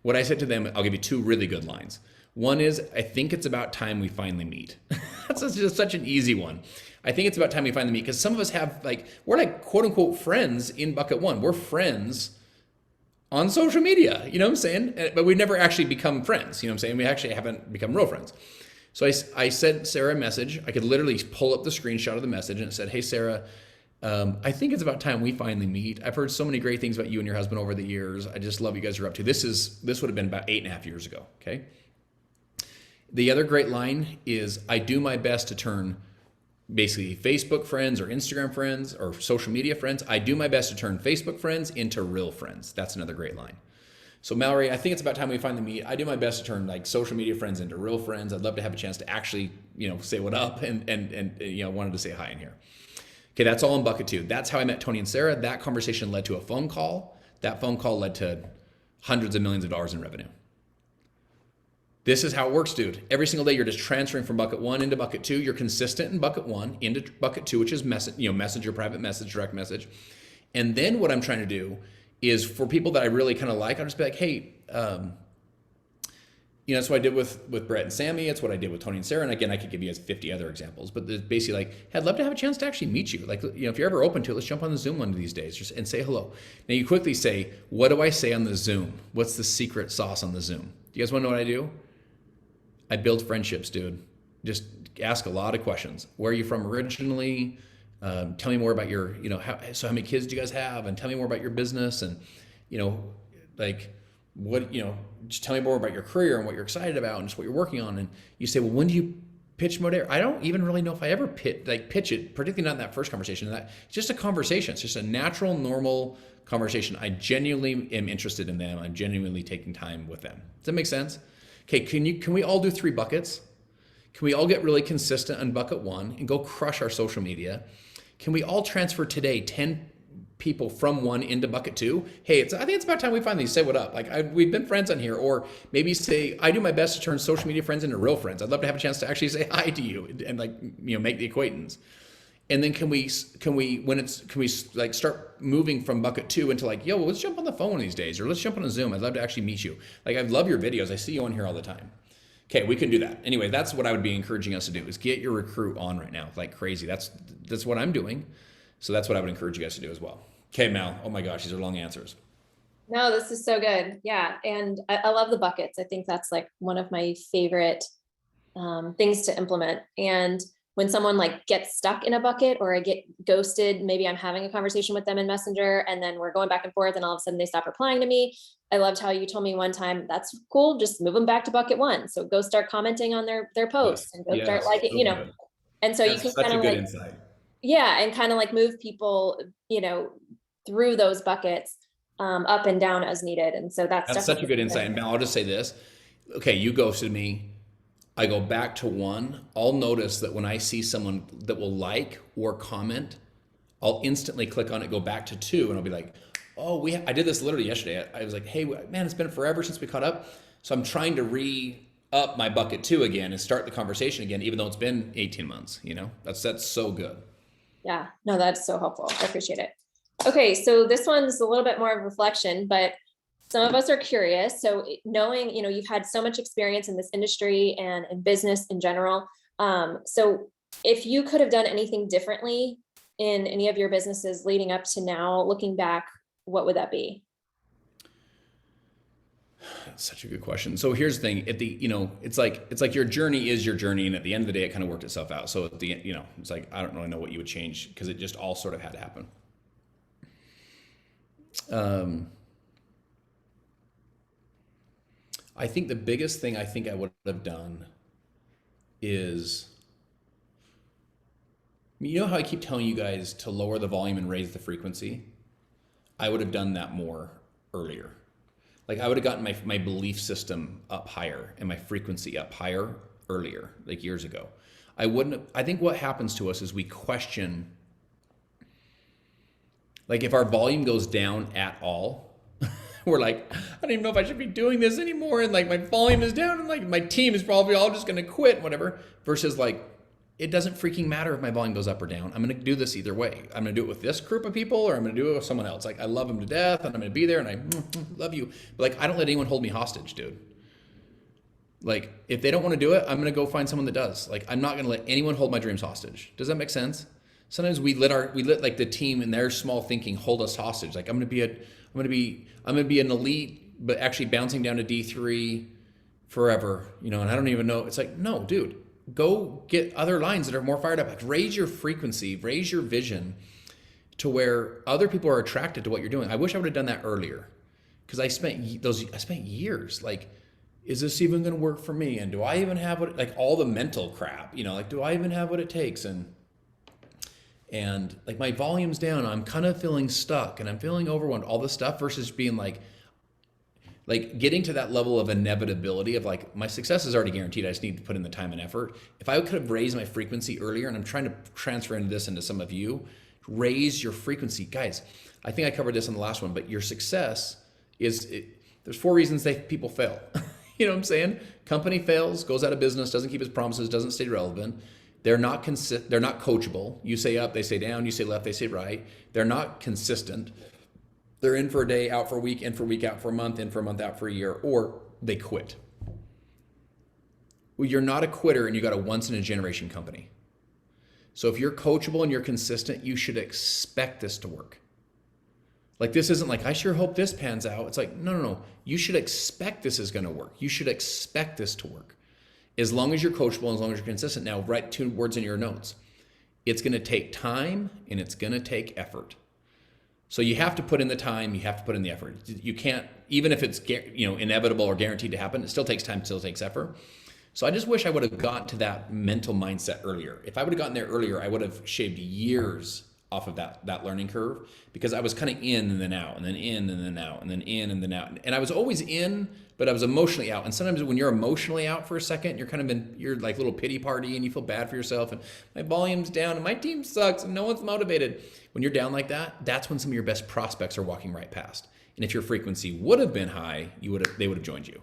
What I said to them, I'll give you two really good lines. One is, I think it's about time we finally meet. That's just such an easy one. I think it's about time we finally meet, because some of us have we're like quote unquote friends in bucket one. We're friends on social media, you know what I'm saying? But we've never actually become friends, you know what I'm saying? We actually haven't become real friends. So I sent Sarah a message. I could literally pull up the screenshot of the message, and it said, hey, Sarah, I think it's about time we finally meet. I've heard so many great things about you and your husband over the years. I just love what you guys are up to. This would have been about 8.5 years ago, okay? The other great line is, I do my best to turn basically Facebook friends or Instagram friends or social media friends. I do my best to turn Facebook friends into real friends. That's another great line. So Mallory, I think it's about time we finally meet. I do my best to turn social media friends into real friends. I'd love to have a chance to actually, say what up and wanted to say hi in here. Okay, that's all in bucket two. That's how I met Tony and Sarah. That conversation led to a phone call. That phone call led to hundreds of millions of dollars in revenue. This is how it works, dude. Every single day, you're just transferring from bucket one into bucket two. You're consistent in bucket one into bucket two, which is messenger, private message, direct message. And then what I'm trying to do is, for people that I really kind of like, I'll just be like, hey, that's what I did with Brett and Sammy. It's what I did with Tony and Sarah. And again, I could give you 50 other examples, but there's basically hey, I'd love to have a chance to actually meet you. If you're ever open to it, let's jump on the Zoom one of these days and say hello. Now you quickly say, what do I say on the Zoom? What's the secret sauce on the Zoom? Do you guys want to know what I do? I build friendships, dude. Just ask a lot of questions. Where are you from originally? Tell me more about your, how many kids do you guys have? And tell me more about your business. And, just tell me more about your career and what you're excited about and just what you're working on. And you say, well, when do you pitch Modere? I don't even really know if I ever pitch it, particularly not in that first conversation. It's just a conversation. It's just a natural, normal conversation. I genuinely am interested in them. I'm genuinely taking time with them. Does that make sense? Okay, can we all do 3 buckets? Can we all get really consistent on bucket one and go crush our social media? Can we all transfer today 10 people from one into bucket two? Hey, I think it's about time we finally say what up. We've been friends on here, or maybe say, I do my best to turn social media friends into real friends. I'd love to have a chance to actually say hi to you and make the acquaintance. And then can we start moving from bucket two into let's jump on the phone one of these days, or let's jump on a Zoom. I'd love to actually meet you. I love your videos. I see you on here all the time. Okay, we can do that. Anyway, that's what I would be encouraging us to do, is get your recruit on right now like crazy. That's what I'm doing. So that's what I would encourage you guys to do as well. Okay, Mal. Oh my gosh, these are long answers. No, this is so good. Yeah. And I love the buckets. I think that's one of my favorite things to implement. And when someone gets stuck in a bucket, or I get ghosted, maybe I'm having a conversation with them in Messenger and then we're going back and forth and all of a sudden they stop replying to me. I loved how you told me one time, that's cool, just move them back to bucket one. So go start commenting on their posts and go start liking, good. And so that's you can kind of insight. Yeah, and kind of move people, through those buckets up and down as needed. And so that's such a good insight. And Mal, I'll just say this. Okay, you ghosted me. I go back to one. I'll notice that when I see someone that will like or comment, I'll instantly click on it, go back to 2, and I'll be like, oh, I did this literally yesterday. I was like, hey, man, it's been forever since we caught up. So I'm trying to re-up my bucket 2 again and start the conversation again, even though it's been 18 months, That's so good. Yeah, no, that's so helpful. I appreciate it. Okay, so this one's a little bit more of reflection, but some of us are curious. So knowing, you've had so much experience in this industry and in business in general. So if you could have done anything differently in any of your businesses leading up to now, looking back, what would that be? That's such a good question. So here's the thing. It's like your journey is your journey, and at the end of the day, it kind of worked itself out. So at the end, it's I don't really know what you would change, because it just all sort of had to happen. I think the biggest thing I think I would have done is, how I keep telling you guys to lower the volume and raise the frequency? I would have done that more earlier. I would have gotten my belief system up higher and my frequency up higher earlier, years ago. I think what happens to us is we question, if our volume goes down at all, we're I don't even know if I should be doing this anymore. And my volume is down, and my team is probably all just going to quit, whatever. Versus it doesn't freaking matter if my volume goes up or down. I'm going to do this either way. I'm going to do it with this group of people, or I'm going to do it with someone else. Like, I love them to death, and I'm going to be there, and I love you. But like, I don't let anyone hold me hostage, dude. Like, if they don't want to do it, I'm going to go find someone that does. Like, I'm not going to let anyone hold my dreams hostage. Does that make sense? Sometimes we let like the team in their small thinking hold us hostage. Like, I'm going to be an elite, but actually bouncing down to D3 forever, and I don't even know. It's like, no, dude, go get other lines that are more fired up. Like, raise your frequency, raise your vision to where other people are attracted to what you're doing. I wish I would have done that earlier, because I spent years like, is this even going to work for me? And do I even have what, like, all the mental crap, like, do I even have what it takes? And like, my volume's down, I'm kind of feeling stuck and I'm feeling overwhelmed, all this stuff, versus being like getting to that level of inevitability of like, my success is already guaranteed. I just need to put in the time and effort. If I could have raised my frequency earlier, and I'm trying to transfer into some of you, raise your frequency. Guys, I think I covered this on the last one, but your success there's 4 reasons people fail. You know what I'm saying? Company fails, goes out of business, doesn't keep its promises, doesn't stay relevant. They're not coachable. You say up, they say down. You say left, they say right. They're not consistent. They're in for a day, out for a week, in for a week, out for a month, in for a month, out for a year, or they quit. Well, you're not a quitter, and you got a once in a generation company. So if you're coachable and you're consistent, you should expect this to work. Like, this isn't like, I sure hope this pans out. It's like, no. You should expect this is going to work. You should expect this to work. As long as you're coachable and as long as you're consistent. Now, write 2 words in your notes. It's going to take time and it's going to take effort. So you have to put in the time, you have to put in the effort. You can't, even if it's inevitable or guaranteed to happen, it still takes time, still takes effort. So I just wish I would have gotten to that mental mindset earlier. If I would have gotten there earlier, I would have shaved years off of that learning curve, because I was kind of in and then out, and then in and then out, and then in and then out. And I was always in, but I was emotionally out. And sometimes when you're emotionally out for a second, you're like little pity party, and you feel bad for yourself, and my volume's down and my team sucks and no one's motivated. When you're down like that, that's when some of your best prospects are walking right past. And if your frequency would have been high, they would have joined you.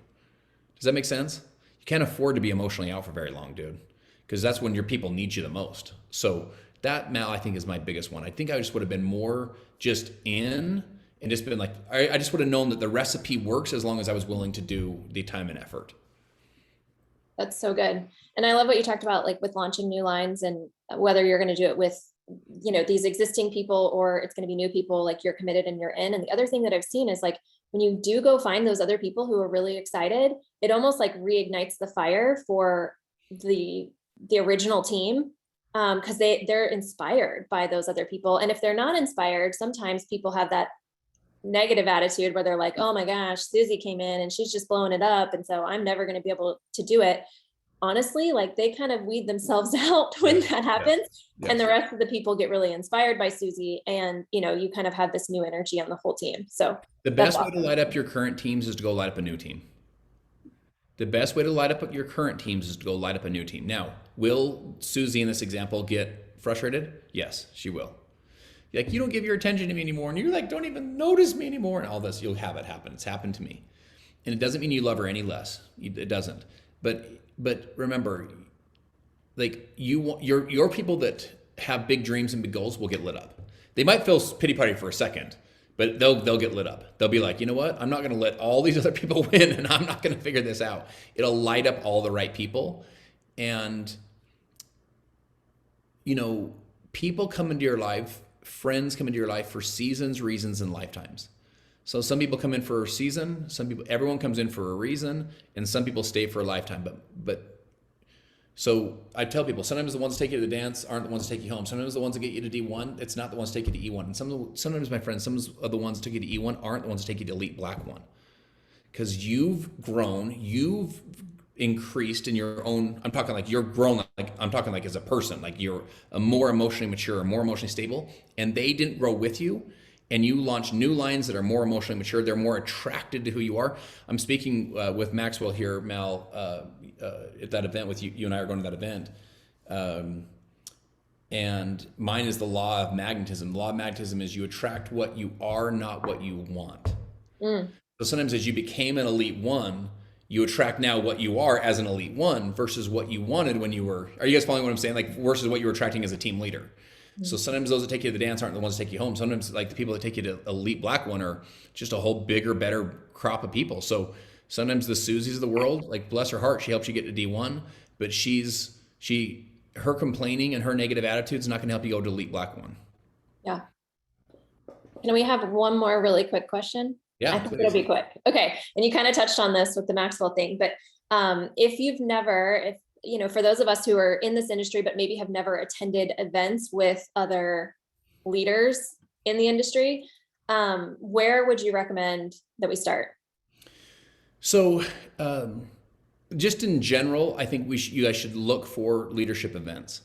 Does that make sense? You can't afford to be emotionally out for very long, dude, because that's when your people need you the most. So that, Mal, I think is my biggest one. I think I just would have been more just in and just been like, I just would have known that the recipe works as long as I was willing to do the time and effort. That's so good. And I love what you talked about, like with launching new lines, and whether you're going to do it with, these existing people or it's going to be new people, like you're committed and you're in. And the other thing that I've seen is, like, when you do go find those other people who are really excited, it almost like reignites the fire for the original team. Because they're inspired by those other people. And if they're not inspired, sometimes people have that negative attitude where they're like, oh my gosh, Susie came in and she's just blowing it up, and so I'm never going to be able to do it. Honestly, like, they kind of weed themselves out when that happens. Yes. And the rest of the people get really inspired by Susie, and you kind of have this new energy on the whole team. So the best way to light up your current teams is to go light up a new team. The best way to light up your current teams is to go light up a new team. Now, will Susie in this example get frustrated? Yes, she will. Like, you don't give your attention to me anymore, and you're like, don't even notice me anymore, and all this. You'll have it happen. It's happened to me. And it doesn't mean you love her any less. It doesn't. But remember, like, your people that have big dreams and big goals will get lit up. They might feel pity party for a second, but they'll get lit up. They'll be like, you know what? I'm not going to let all these other people win, and I'm not going to figure this out. It'll light up all the right people. And, people come into your life, friends come into your life for seasons, reasons, and lifetimes. So some people come in for a season, everyone comes in for a reason, and some people stay for a lifetime. But so I tell people, sometimes the ones that take you to the dance aren't the ones that take you home. Sometimes the ones that get you to D1, it's not the ones that take you to E1. And sometimes, my friends, some of the ones that take you to E1 aren't the ones that take you to Elite Black 1. Because you've grown, you've increased in your own, I'm talking like you're grown, like I'm talking like as a person, like you're a more emotionally mature, more emotionally stable, and they didn't grow with you. And you launch new lines that are more emotionally mature. They're more attracted to who you are. I'm speaking with Maxwell here, Mal, at that event with you. You and I are going to that event. And mine is the law of magnetism. The law of magnetism is you attract what you are, not what you want. So sometimes as you became an Elite 1, You attract now what you are as an elite one versus what you wanted when you were, are you guys following what I'm saying? Like versus what you were attracting as a team leader. So sometimes those that take you to the dance aren't the ones that take you home. Sometimes like the people that take you to elite black one are just a whole bigger, better crop of people. So sometimes the Susies of the world, like bless her heart, she helps you get to D1, but her complaining and her negative attitude is not going to help you go to elite black one. Yeah. Can we have one more really quick question? Yeah, I think please. it'll be quick. Okay. And you kind of touched on this with the Maxwell thing, but if you've never, if you know, for those of us who are in this industry, but maybe have never attended events with other leaders in the industry, where would you recommend that we start? So, just in general, I think you guys should look for leadership events,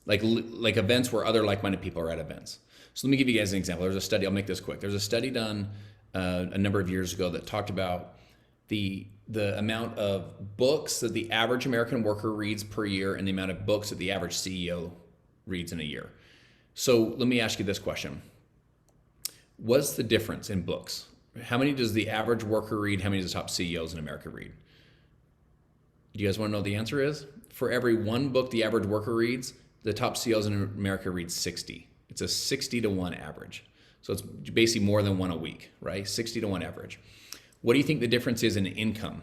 like events where other like-minded people are at events. So let me give you guys an example. There's a study. I'll make this quick. There's a study done a number of years ago that talked about the amount of books that the average American worker reads per year and the amount of books that the average CEO reads in a year. So let me ask you this question. What's the difference in books? How many does the average worker read? How many does the top CEOs in America read? Do you guys want to know what the answer is? For every one book the average worker reads, the top CEOs in America read 60. It's a 60-to-1 average. So it's basically more than one a week, right? 60-to-1 average. What do you think the difference is in income?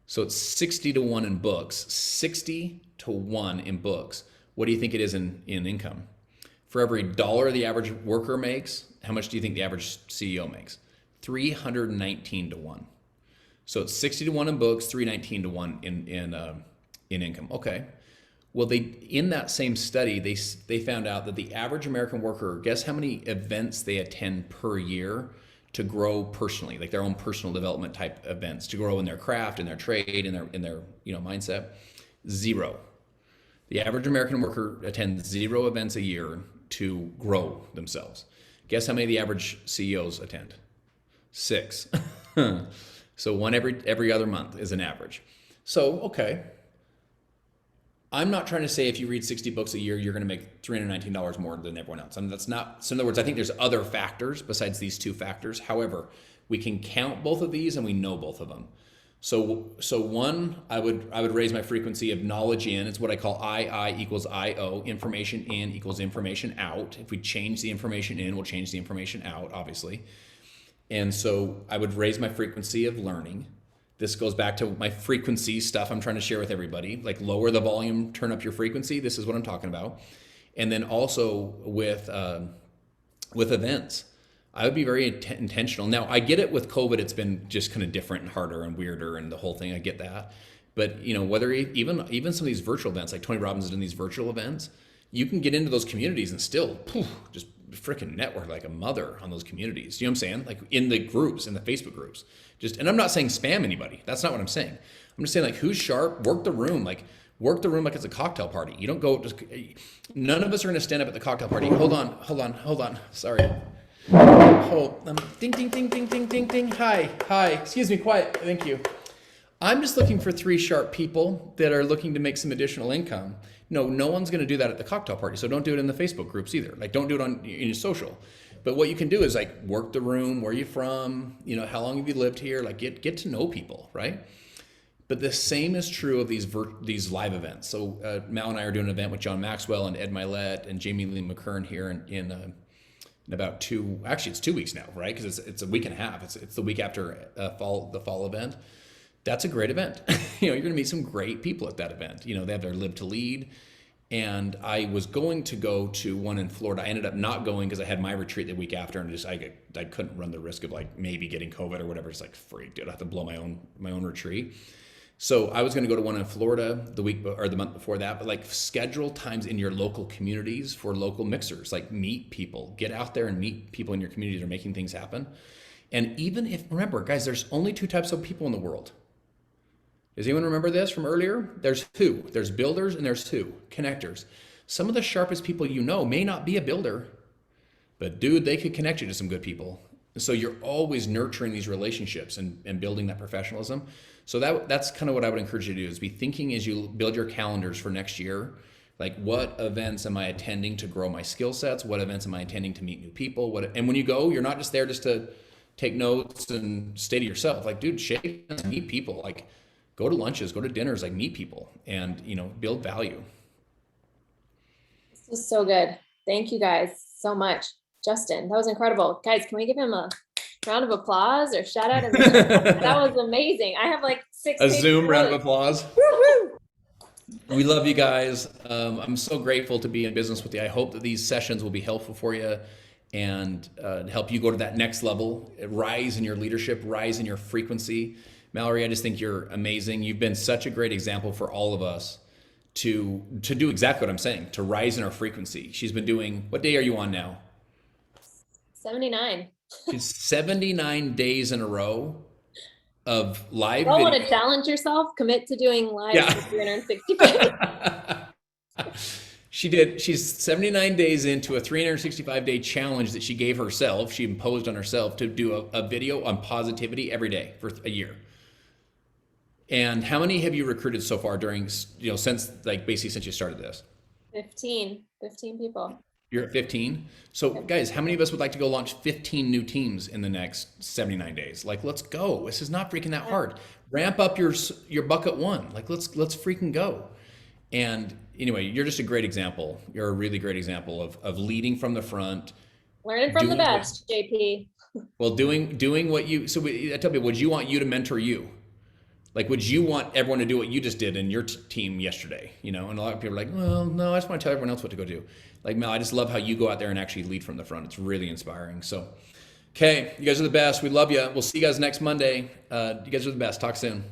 So it's 60-to-1 in books, 60-to-1 in books. What do you think it is in income? For every dollar the average worker makes, how much do you think the average CEO makes? 319-to-1. So it's 60-to-1 in books, 319-to-1 in income. Okay. Well, in that same study, they found out that the average American worker, guess how many events they attend per year to grow personally, like their own personal development type events, to grow in their craft, in their trade, in their mindset? 0. The average American worker attends 0 events a year to grow themselves. Guess how many the average CEOs attend? 6. So one every other month is an average. So, okay. I'm not trying to say if you read 60 books a year, you're going to make $319 more than everyone else. I mean, that's not, so in other words, I think there's other factors besides these 2 factors. However, we can count both of these and we know both of them. So one, I would raise my frequency of knowledge in. It's what I call I equals IO. Information in equals information out. If we change the information in, we'll change the information out, obviously. And so I would raise my frequency of learning. This goes back to my frequency stuff I'm trying to share with everybody, like lower the volume, turn up your frequency. This is what I'm talking about. And then also with events, I would be very intentional. Now, I get it with COVID, it's been just kind of different and harder and weirder and the whole thing. I get that. But, whether even some of these virtual events, like Tony Robbins is doing these virtual events, you can get into those communities and still just freaking network like a mother on those communities. You know what I'm saying? Like in the groups, in the Facebook groups. And I'm not saying spam anybody. That's not what I'm saying. I'm just saying like who's sharp, work the room like it's a cocktail party. You don't go none of us are going to stand up at the cocktail party. Hold on. Sorry. Ding, ding, ding, ding, ding, ding, ding. Hi. Excuse me, quiet. Thank you. I'm just looking for 3 sharp people that are looking to make some additional income. No one's going to do that at the cocktail party. So don't do it in the Facebook groups either. Like don't do it in your social. But what you can do is like work the room. Where are you from? How long have you lived here? Like get to know people, right? But the same is true of these live events. So Mal and I are doing an event with John Maxwell and Ed Milet and Jamie Lee McKern here in about 2. Actually, it's 2 weeks now, right? Because it's a week and a half. It's the week after the fall event. That's a great event. You're going to meet some great people at that event. They have their Live to Lead. And I was going to go to one in Florida. I ended up not going because I had my retreat the week after, and I couldn't run the risk of like maybe getting COVID or whatever. It's like freak, dude. I have to blow my own retreat. So I was going to go to one in Florida the month before that. But like schedule times in your local communities for local mixers. Like meet people, get out there and meet people in your community that are making things happen. And remember, guys, there's only 2 types of people in the world. Does anyone remember this from earlier? There's 2. There's builders and there's 2 connectors. Some of the sharpest people may not be a builder, but dude, they could connect you to some good people. So you're always nurturing these relationships and building that professionalism. So that's kind of what I would encourage you to do, is be thinking as you build your calendars for next year, like what events am I attending to grow my skill sets? What events am I attending to meet new people? And when you go, you're not just there just to take notes and stay to yourself. Like, dude, shake hands, meet people. Like, go to lunches, go to dinners, like meet people, and build value. This was so good. Thank you guys so much. Justin, that was incredible. Guys, can we give him a round of applause or shout out? That was amazing. I have like 6 A Zoom round of applause. Woo-hoo! We love you guys. I'm so grateful to be in business with you. I hope that these sessions will be helpful for you and help you go to that next level, rise in your leadership, rise in your frequency. Mallory, I just think you're amazing. You've been such a great example for all of us to do exactly what I'm saying, to rise in our frequency. She's been doing, what day are you on now? 79. It's 79 days in a row of live You video. want to challenge yourself? Commit to doing live Yeah. for 365. She's 79 days into a 365-day challenge that she gave herself. She imposed on herself to do a video on positivity every day for a year. And how many have you recruited so far during, since you started this? 15 people. You're at 15. So guys, how many of us would like to go launch 15 new teams in the next 79 days? Like, let's go. This is not freaking that hard. Ramp up your bucket one. Like, let's freaking go. And anyway, you're just a great example. You're a really great example of leading from the front. Learning from the best, JP. Well, doing what you, I tell people, would you want you to mentor you? Like, would you want everyone to do what you just did in your team yesterday? And a lot of people are like, well, no, I just want to tell everyone else what to go do. Like, Mel, I just love how you go out there and actually lead from the front. It's really inspiring. So, okay, you guys are the best. We love you. We'll see you guys next Monday. You guys are the best. Talk soon.